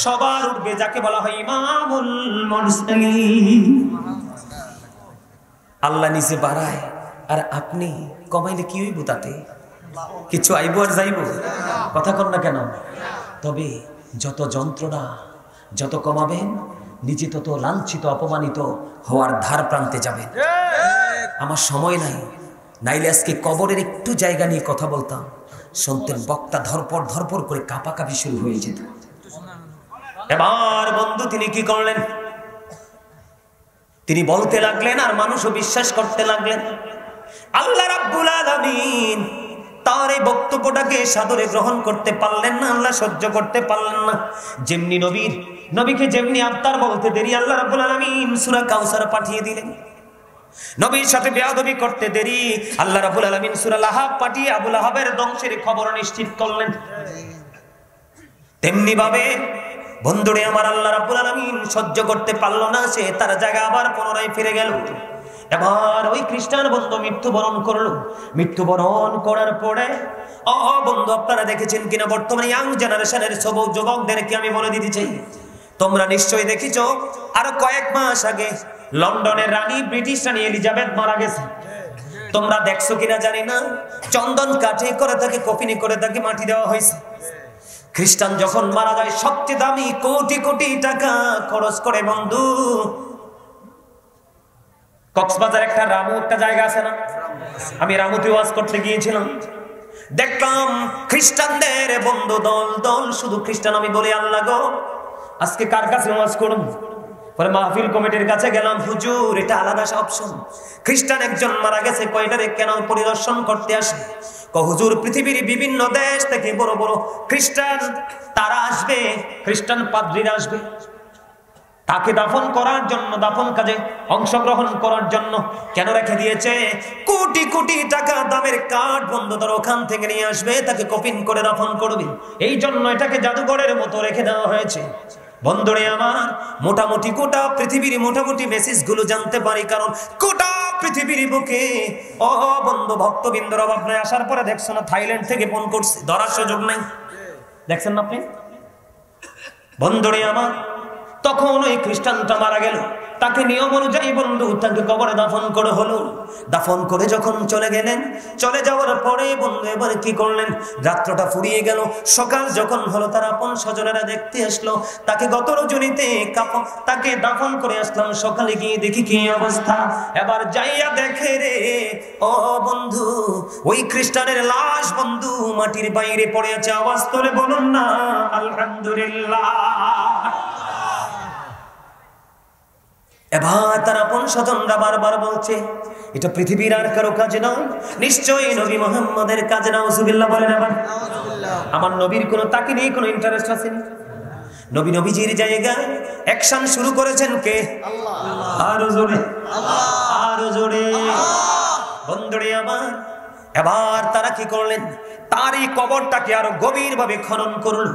সবার উঠবে যাকে বলা হয় ইমামুল মুরসালিন। আল্লাহ নিচে বাড়ায় আর আপনি কমাইলে কি হইব? তাতে কিছু আইব আর যাইব? কথা কর না কেন? তবে যত যন্ত্রণা, যত কমাবেন নিজে তত লাঞ্ছিত অপমানিত হওয়ার ধার প্রান্তে যাবেন। আমার সময় নাই, নাইলে আজকে কবরের একটু জায়গা নিয়ে কথা বলতাম, শুনতেন বক্তা ধরপর করে কাঁপাকাঁপি শুরু হয়ে যেত। এবার বন্ধু তিনি কি করলেন? তিনি বলতে লাগলেন আর মানুষও বিশ্বাস করতে লাগলেন। আল্লাহ রাব্বুল আলামিন তার এই বক্তব্যটাকে সাদরে গ্রহণ করতে পারলেন না, আল্লাহ সহ্য করতে পারলেন না। যেমনি নবীকে যেমনি আবতার বলতে দেরি, আল্লাহ রাব্বুল আলামিন সূরা কাউসার পাঠিয়ে দিলেন। নবীর সাথে বেয়াদবি করতে দেরি, আল্লাহ রাব্বুল আলামিন সূরা লাহাব পাঠিয়ে আবু লাহাবের ধ্বংসের খবর নিশ্চিত করলেন। তেমনি ভাবে বন্ধুরে আমার আল্লাহ রাব্বুল আলামিন সহ্য করতে পারল না, সে তার জায়গা আবার পুনরায় ফিরে গেল। এবার ওই খ্রিস্টান বন্ধু মৃত্যুবরণ করলো। মৃত্যুবরণ করার পরে বন্ধু আপনারা দেখেছেন কিনা, বর্তমানে ইয়াং জেনারেশনের সব যুবকদেরকে আমি বলে দিতে চাই, তোমরা নিশ্চয়ই দেখেছো আরো কয়েক মাস আগে লন্ডনের রানী, ব্রিটিশ রানী এলিজাবেথ মারা গেছে। তোমরা দেখছো কিনা জানি না, চন্দন কাঠে করে তাকে কফিনে করে তাকে মাটি দেওয়া হয়েছে। খ্রিস্টান যখন মারা যায় সবচেয়ে দামি কোটি কোটি টাকা খরচ করে বন্ধু। কক্সবাজার একটা রামু একটা জায়গা আছে না, আমি রামুতে ওয়াজ করতে গিয়েছিলাম, দেখলাম খ্রিস্টানদের বন্ধু দল দল, শুধু খ্রিস্টান। আমি বলি আল্লাহ গো, আজকে কার কাছে ওয়াজ করব? পরে মাহফিল কমিটির কাছে গেলাম, হুজুর এটা আলাদা অপশন, খ্রিস্টান একজন মারা গেছে, কয়টারে কেন পরিদর্শন করতে আসে? হুজুর পৃথিবীর বিভিন্ন দেশ থেকে বড় বড় খ্রিস্টান তারা আসবে, খ্রিস্টান পাদ্রীরা আসবে তাকে দাফন করার জন্য, দাফন কাজে অংশগ্রহণ করার জন্য। কেন রেখে দিয়েছে? কোটি কোটি টাকা দামের কাঠ বন্ধু তারা ওখান থেকে নিয়ে আসবে, তাকে কফিন করে দাফন করবে। এই জন্য এটাকে জাদুঘরের মতো রেখে দেওয়া হয়েছে। বন্ধুরে আমার, মোটামুটি গোটা পৃথিবীর মোটামুটি মেসেজ গুলো জানতে পারি, কারণ গোটা পৃথিবীর বুকে বন্ধু ভক্তবৃন্দর অভাব নাই। আসার পরে দেখছো না থাইল্যান্ড থেকে ফোন করছে, ধরার সুযোগ নাই, দেখছেন না আপনি? বন্ধুরে আমার, তখন ওই খ্রিস্টানটা মারা গেল, তাকে নিয়ম অনুযায়ী বন্ধু তাকে কবরে দাফন করে হলো। দাফন করে যখন চলে গেলেন, চলে যাওয়ার পরে বন্ধু এবার কি করলেন? রাত্রটা ফুরিয়ে গেল, সকাল যখন হলো তার আপন স্বজনেরা দেখতে আসলো তাকে গত রজনীতে তাকে দাফন করে আসলাম। সকালে গিয়ে দেখি কি অবস্থা, এবার যাইয়া দেখে রে ও বন্ধু, ওই খ্রিস্টানের লাশ বন্ধু মাটির বাইরে পড়ে আছে। আওয়াজ তোলে বলুন না আলহামদুলিল্লাহ। এবার তার আপন স্বজনরা বারবার বলছে এটা পৃথিবীর আর কারো কাজে নয়, নিশ্চয়ই নবী মুহাম্মদের কাজে। নাউজুবিল্লাহ বলেন। আবার আমার নবীর কোনো তাকে নিয়ে কোনো ইন্টারেস্ট আছে? নবীজির জায়গায় অ্যাকশন শুরু করেছেন কে? আল্লাহ। আরো জোরে, আরো জোরে। বন্ধুরে আমার, এবার তারা কি করলেন? তার এই কবরটাকে আরো গভীর ভাবে খনন করলো।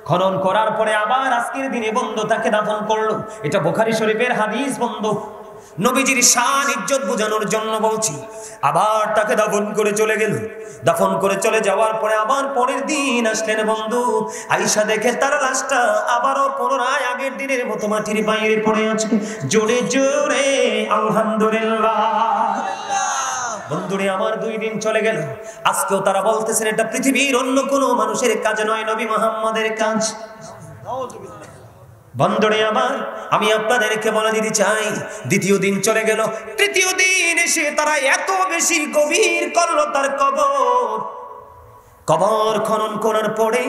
খনন করার পরে আবার আজকের দিনে বন্ধু তাকে দাফন করলো। এটা বুখারী শরীফের হাদিস বন্ধু, নবীজির শান ইজ্জত বোঝানোর জন্য বলছি। আবার তাকে দাফন করে চলে গেল। দাফন করে চলে যাওয়ার পরে আবার পরের দিন আসলেন বন্ধু, আয়েশা দেখে তার লাশটা আবারও পুনরায় আগের দিনের মতো মাটির বাইরে পড়ে আছে। জোরে জোরে আলহামদুলিল্লাহ। বন্ধুরে আমার 2 দিন চলে গেল, আজকেও তারা বলতেছেন এটা পৃথিবীর অন্য কোনো মানুষের কাজ নয়, নবী মুহাম্মদের কাজ। বন্ধুরে আমার, আমি আপনাদেরকে বলে দিতে চাই, দ্বিতীয় দিন চলে গেল, তৃতীয় দিন এসে তারা এত বেশি গভীর করলো তার কবর খনন করার পরে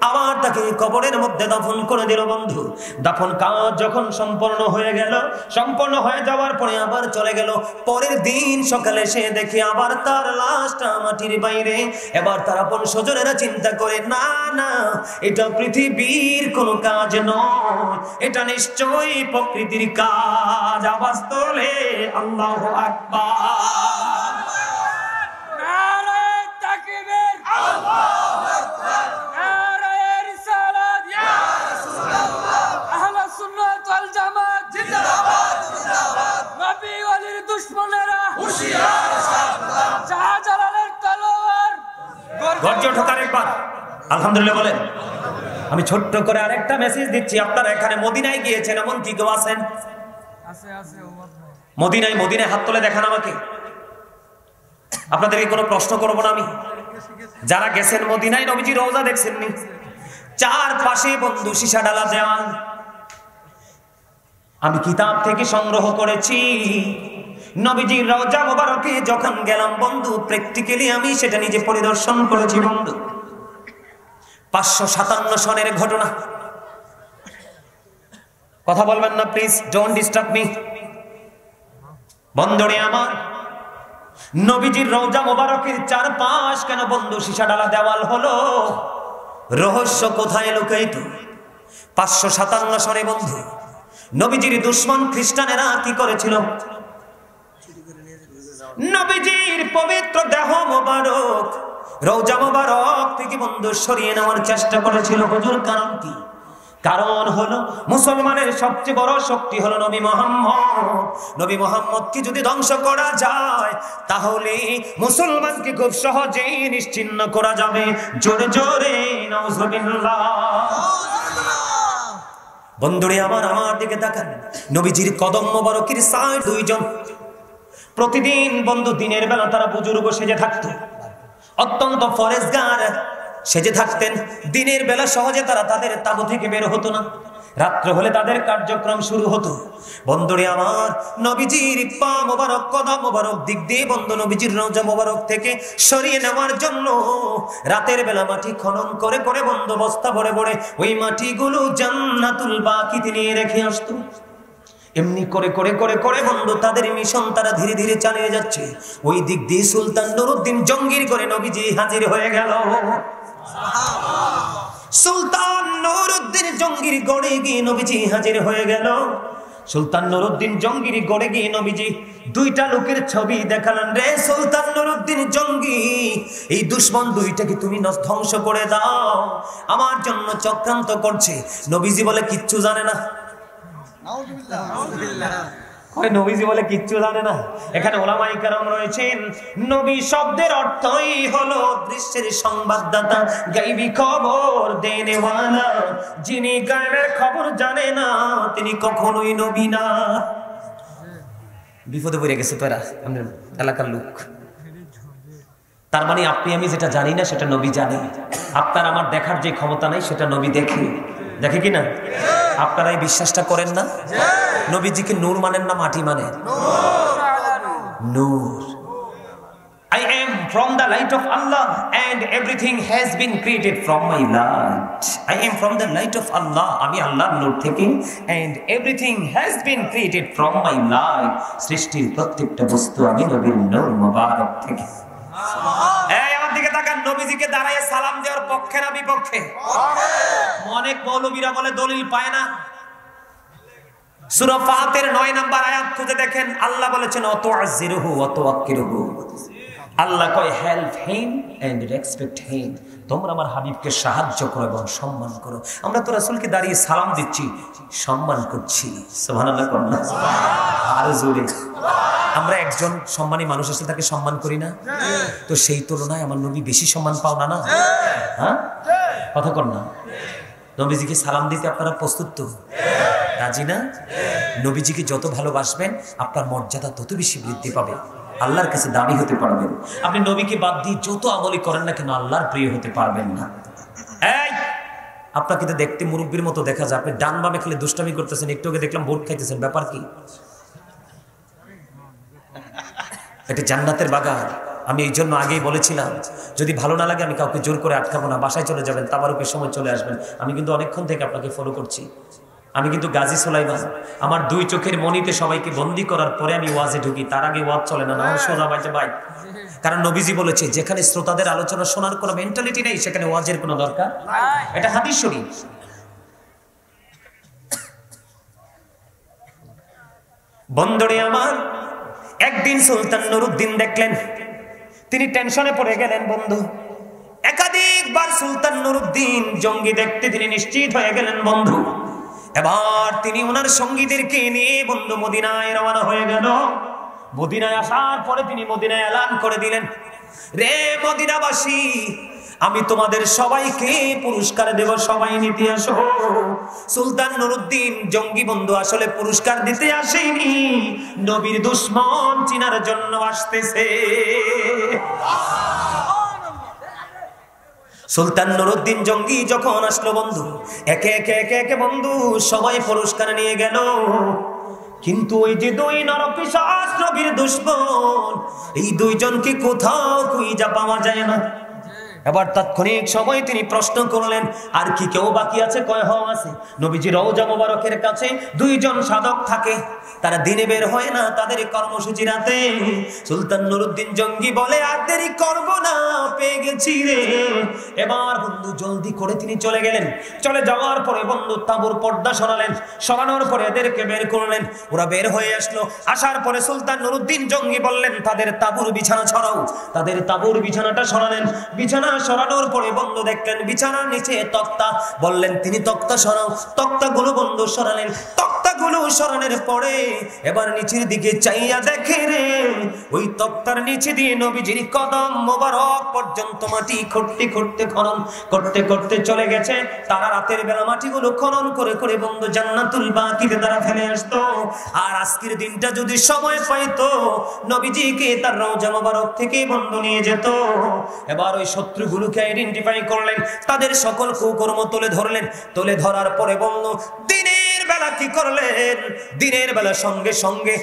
আবার তাকে কবরের মধ্যে দাফন করে দিল বন্ধু। দাফন কাজ যখন সম্পন্ন হয়ে গেল, সম্পন্ন হয়ে যাওয়ার পরে আবার চলে গেল। পরের দিন সকালে সে দেখে আবার তার লাশটা মাটির বাইরে। এবার তার আপন স্বজনেরা চিন্তা করে, না না, এটা পৃথিবীর কোনো কাজ নয়, এটা নিশ্চয়ই প্রকৃতির কাজ। আওয়াজ তোলে আল্লাহু আকবার। নারে তাকবীর। আল্লাহু গর্জে ওঠো আরেকবার আলহামদুলিল্লাহ বলেন। আমি ছোট্ট করে আরেকটা মেসেজ দিচ্ছি, আপনারা এখানে মদিনায় গিয়েছেন এমন কি কেউ আছেন? মদিনায় হাত তুলে দেখান আমাকে। আপনাদেরকে কোনো প্রশ্ন করবো না আমি। যারা গেছেন মদিনায় নবীজি রওজা দেখছেননি? চারপাশে বন্ধু সীসা ডালা দেওয়াল। আমি কিতাব থেকে সংগ্রহ করেছি, নবীজির রওজা মোবারকে যখন গেলাম বন্ধু, প্র্যাকটিক্যালি আমি সেটা নিজে পরিদর্শন করেছি বন্ধু। 557 সনের ঘটনা। কথা বলবেন না প্লিজ, ডোন্ট ডিস্টার্ব মি। বন্ধুরে আমার, নবীজির রওজা মোবারকের চারপাশ কেন বন্ধু সীসা ডালা দেওয়াল হলো? রহস্য কোথায় লুকায়িত? 557 সনে বন্ধু নবীজির দুশমন খ্রিস্টানেরা কি করেছিল? নবীজির পবিত্র দেহ মোবারক রওজা মোবারক থেকে বন্ধু সরিয়ে নেওয়ার চেষ্টা করেছিল। হুজুর কারণ কি? কারণ হলো মুসলমানের সবচেয়ে বড় শক্তি হলো নবী মুহাম্মদ। নবী মুহাম্মদকে যদি ধ্বংস করা যায় তাহলে মুসলমানকে খুব সহজেই নিশ্চিহ্ন করা যাবে। জোরে জোরে নাউজুবিল্লাহ। বন্ধুরে আমার দিকে তাকান, নবীজির কদম মোবারকের সাইড দুইজন প্রতিদিন বন্ধু দিনের বেলা তারা বুজুর্গ সেজে থাকতো, অত্যন্ত ফরেজগার সেজে থাকতেন। দিনের বেলা সহজে তারা তাদের তাবু থেকে বের হতো না, রাত্রে হলে তাদের কার্যক্রম শুরু হতো। বন্ধুরে আমার, নবীজির পা মোবারক কদম মোবারক দিক দিয়ে বন্ধু নবীজির রওজা মোবারক থেকে সরিয়ে নেওয়ার জন্য রাতের বেলা মাটি খনন করে করে বন্ধু বস্তা ভরে ভরে ওই মাটিগুলো জান্নাতুল বাকিতে নিয়ে রেখে আসতো। এমনি করে করে করে করে বন্ধু তাদের মিশন তারা ধীরে ধীরে চালিয়ে যাচ্ছে। ওই দিক দিয়ে সুলতান নুরউদ্দিন জঙ্গির করে নবীজি হাজির হয়ে গেল। সুলতান নুরউদ্দিন জঙ্গির গড়ে গিয়ে নবীজি হাজির হয়ে গেল। সুলতান নুরউদ্দিন জঙ্গির গড়ে গিয়ে নবীজি দুইটা লোকের ছবি দেখালেন। রে সুলতান নুরউদ্দিন জঙ্গি, এই দুশমন দুইটাকে তুমি ধ্বংস করে দাও, আমার জন্য চক্রান্ত করছে। নবীজি বলে কিচ্ছু জানে না। নবীজি বলে কিচ্ছু জানে না। এখানে ওলামায়ে কেরাম রয়েছেন। নবী শব্দের অর্থই হলো দৃশ্যের সংবাদদাতা, গায়বী খবর দেনেওয়ালা। যিনি গায়বের খবর জানে না তিনি কখনোই নবী না। বিপদে পড়ে গেছে তোরা আমাদের এলাকার লোক। তার মানে আপনি আমি যেটা জানি না সেটা নবী জানে। আপনার আমার দেখার যে ক্ষমতা নাই সেটা নবী দেখে কি না? আপনারা এই বিশ্বাসটা করেন না? নবীজিকে নূর মানেন না মাটি মানেন? নূর। I am from the light of Allah and everything has been created from my light. I am from the light of Allah. আমি আল্লাহর নূর থেকে and everything has been created from my light. সৃষ্টির প্রত্যেকটা বস্তু আমি নবীর নূর মোবারক থেকে। এই আমার দিকে তাকান, নবীজিকে দাঁড়ায় সালাম দেওয়ার পক্ষে না বিপক্ষে? অনেক মৌলবীরা বলে দলিল পায় না। সূরা ফাতির 9 নম্বর আয়াত খুঁজে দেখেন, আল্লাহ বলেছেন অতুআযিরুহু ওয়া তুওয়াক্কিরুহু। আল্লাহ কয় help him and respect him, তোমরা আমার হাবিবকে সাহায্য করো এবং সম্মান করো। আমরা তো রাসূলকে দাঁড়িয়ে সালাম দিচ্ছি, সম্মান করছি। সুবহানাল্লাহ করুন না আর জোরে। আমরা একজন সম্মানী মানুষ আসলে তাকে সম্মান করি না? তো সেই তুলনায় আমার নবী বেশি সম্মান পাও না? না হ্যাঁ, কথা কর না। নবীজিকে সালাম দিতে আপনারা প্রস্তুত তো? রাজি না? নবীজিকে যত ভালোবাসবেন আপনার মর্যাদা তত বেশি বৃদ্ধি পাবে, আল্লাহর কাছে দামি হতে পারবেন। আপনি নবীকে বাদ দিয়ে যত আমলি করেন না কেন আল্লাহর প্রিয় হতে পারবেন না। এই আপনাকে তো দেখতে মুরব্বীর মতো দেখা যায়, আপনি ডান বামে খেলে দুষ্টামি করতেছেন, একটু আগে দেখলাম ভোট খাইতেছেন, ব্যাপার কি? এটা জান্নাতের বাগান। আমি এই জন্য আগেই বলেছিলাম যদি ভালো না লাগে আমি কাউকে জোর করে আটকাবো না, বাসায় চলে যাবেন, তাবারুকের সময় চলে আসবেন। আমি কিন্তু অনেকক্ষণ থেকে আপনাকে ফলো করছি। আমি কিন্তু গাজী সুলাইমান, আমার দুই চোখের মনিতে সবাইকে বন্দি করার পরে আমি ওয়াজে ঢুকি, তার আগে ওয়াজ চলে না, না সোজা বাইতে বাই। কারণ নবীজি বলেছে যেখানে শ্রোতাদের আলোচনা শোনার কোনো মেন্টালিটি নেই সেখানে ওয়াজের কোনো দরকার, এটা হাদিস শরীফ। বন্ধুরে আমার, একদিন সুলতান নুরউদ্দিন দেখলেন তিনি টেনশনে পড়ে গেলেন। বন্ধু একাধিকবার সুলতান নুরউদ্দিন জঙ্গি দেখতে তিনি নিশ্চিত হয়ে গেলেন। বন্ধু এবার তিনি ওনার সঙ্গীদেরকে নিয়ে বন্ধু মদিনায় রওনা হয়ে গেল। মদিনায় আসার পরে তিনি মদিনায় এলান করে দিলেন, রে মদিনাবাসী, আমি তোমাদের সবাইকে পুরস্কার দেব, সবাই নিতে আসো। সুলতান নুরউদ্দিন জঙ্গি বন্ধু আসলে পুরস্কার দিতে আসেনি, নবীর দুশমন চিনার জন্য আসতেছে। সুলতান নুরউদ্দিন জঙ্গি যখন আসলো বন্ধু, একে একে একে একে বন্ধু সবাই পুরস্কার নিয়ে গেল। কিন্তু ওই যে দুই নরপিশাচ নবীর দুশমন, এই দুইজনকে কোথাও খুঁজে পাওয়া যায় না। এবার তাৎক্ষণিক সময় তিনি প্রশ্ন করলেন, আর কি কেউ বাকি আছে? কয় হওয়া আছে। নবীজি রওজা মোবারকের কাছে দুইজন সাধক থাকে, তারা দিনে বের হয় না, তাদের কর্মসূচি রাতে। সুলতান নুরউদ্দিন জঙ্গি বলে, আর দেরি করব না, পেয়ে গেছি রে। এবার বন্ধু জলদি করে তিনি চলে গেলেন। চলে যাওয়ার পরে বন্ধু তাঁবুর পর্দা সরালেন, সরানোর পরে এদেরকে বের করলেন। ওরা বের হয়ে আসলো। আসার পরে সুলতান নুরউদ্দিন জঙ্গি বললেন, তাদের তাঁবুর বিছানা ছড়াও। তাদের তাঁবুর বিছানাটা সরালেন। বিছানা সরানোর পরে বন্ধু দেখলেন বিছানার নিচে তক্তা। বললেন তিনি, তক্তা সরাও। তক্তাগুলো বন্ধু সরালেন। তক্তাগুলো সরানোর পরে এবার নিচের দিকে চাইয়া দেখে রে, ওই তক্তার নিচে দিয়ে নবীজির কদম মোবারক পর্যন্ত মাটি খুঁড়তে খুঁড়তে খনন করতে করতে চলে গেছে। তারা রাতের বেলা মাটিগুলো খনন করে করে বন্ধু জান্নাতুল বাকিতে তারা ফেলে আসতো। আর আজকের দিনটা যদি সময় পাইতো, নবীজিকে তার রওজা মোবারক থেকে বন্ধু নিয়ে যেত। এবার ওই শত্রুগুলোকে আইডেন্টিফাই করলেন, তাদের সকল কুকর্ম তুলে ধরলেন। তুলে ধরার পরে বন্ধু দিনের বেলা কি করলেন? দিনের বেলা সঙ্গে সঙ্গে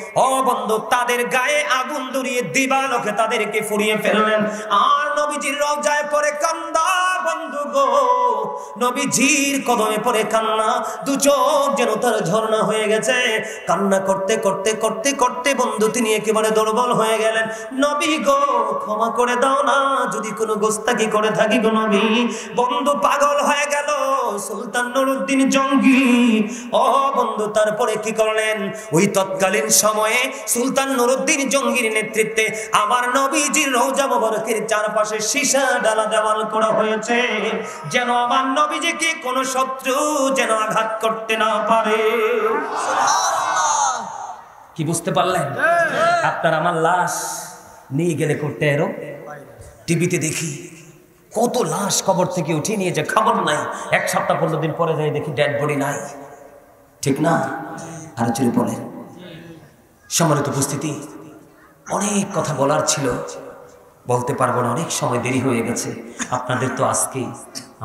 বন্ধু তাদের গায়ে আগুন ধরিয়ে দিবালোকে তাদেরকে ফুরিয়ে ফেললেন। আর নবীজির রওজায় পরে কান্না বন্ধু গো, নবীজির কদমে পরে কান্না, দু চোখ যেন তার ঝর্ণা হয়ে গেছে। কান্না করতে করতে করতে করতে বন্ধু তিনি একেবারে দুর্বল হয়ে গেলেন। নবী গো, ক্ষমা করে দাও না যদি কোনো গোস্তাকি করে থাকি গো নবী। বন্ধু পাগল হয়ে গেল সুলতান নুরউদ্দিন জঙ্গি। বন্ধু তারপরে কি করলেন? ওই তৎকালীন সময়ে সুলতান নুরউদ্দিন জঙ্গির নেতৃত্বে আমার নবীজির রওজা মোবারকের চারপাশে সীসা ডালা দেওয়াল করা হয়েছে, যেন আমার নবীজিকে কোন শত্রু যেন আঘাত করতে না পারে। কি বুঝতে পারলেন? আপনার আমার লাশ নিয়ে গেলে করতে এরো টিভিতে দেখি কত লাশ কবর থেকে উঠিয়ে নিয়ে যে খবর নাই, 1 সপ্তাহ 15 দিন পরে যাই দেখি ডেড বডি নাই। ঠিক না? আর চুরি বলেন। সম্মানিত উপস্থিতি, অনেক কথা বলার ছিল, বলতে পারবো না, অনেক সময় দেরি হয়ে গেছে। আপনাদের তো আজকে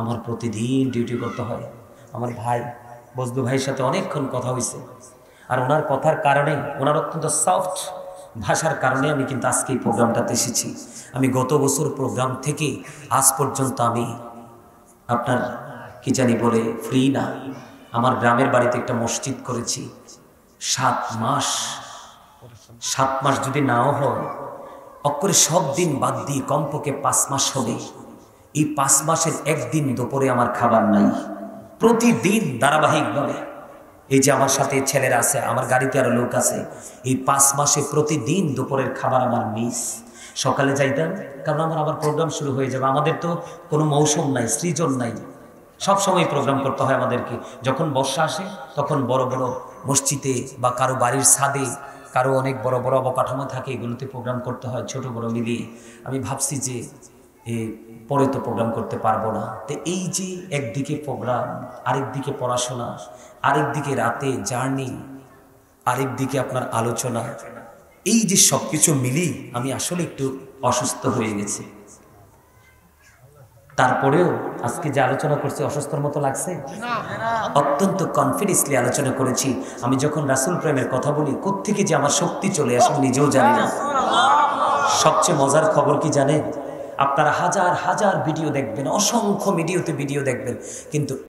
আমার প্রতিদিন ডিউটি করতে হয়। আমার ভাই বজলু ভাইয়ের সাথে অনেকক্ষণ কথা হয়েছে, আর ওনার কথার কারণে, ওনার অত্যন্ত সফট ভাষার কারণে আমি কিন্তু আজকে এই প্রোগ্রামটাতে এসেছি। আমি গত বছর প্রোগ্রাম থেকে আজ পর্যন্ত আমি আপনার কি জানি বলে ফ্রি না, আমার গ্রামের বাড়িতে একটা মসজিদ করেছি। 7 মাস যদি নাও হয়, অক্ষরে সব দিন বাদ দিয়ে কমপক্ষে 5 মাস হবে। এই 5 মাসের একদিন দুপুরে আমার খাবার নাই, প্রতিদিন ধারাবাহিকভাবে। এই যে আমার সাথে ছেলেরা আছে, আমার গাড়িতে আরো লোক আছে, এই 5 মাসে প্রতিদিন দুপুরের খাবার আমার মিস। সকালে যাইতাম, কারণ আবার প্রোগ্রাম শুরু হয়ে যাবে। আমাদের তো কোনো মৌসুম নাই, সৃজন নাই, সব সময় প্রোগ্রাম করতে হয় আমাদেরকে। যখন বর্ষা আসে তখন বড় বড় মসজিদে বা কারো বাড়ির ছাদে, কারো অনেক বড় বড় অবকাঠামো থাকে, এগুলোতে প্রোগ্রাম করতে হয় ছোট বড় মিলিয়ে। আমি ভাবছি যে পরে তো প্রোগ্রাম করতে পারবো না। তো এই যে একদিকে প্রোগ্রাম, আরেকদিকে পড়াশোনা, আরেকদিকে রাতে জার্নি, আরেকদিকে আপনার আলোচনা, এই যে সব কিছু মিলি আমি আসলে একটু অসুস্থ হয়ে গেছি। তারপরেও আজকে যে আলোচনা করছি অসুস্থর মতো লাগছে? অত্যন্ত কনফিডেন্সলি আলোচনা করেছি। আমি যখন রাসূল প্রেমের কথা বলি, কোত্থেকে যে আমার শক্তি চলে আসে নিজেও জানি না। সবচেয়ে মজার খবর কি জানেন? আপনারা হাজার হাজার ভিডিও দেখবেন, অসংখ্য ভিডিও দেখবেন, কিন্তু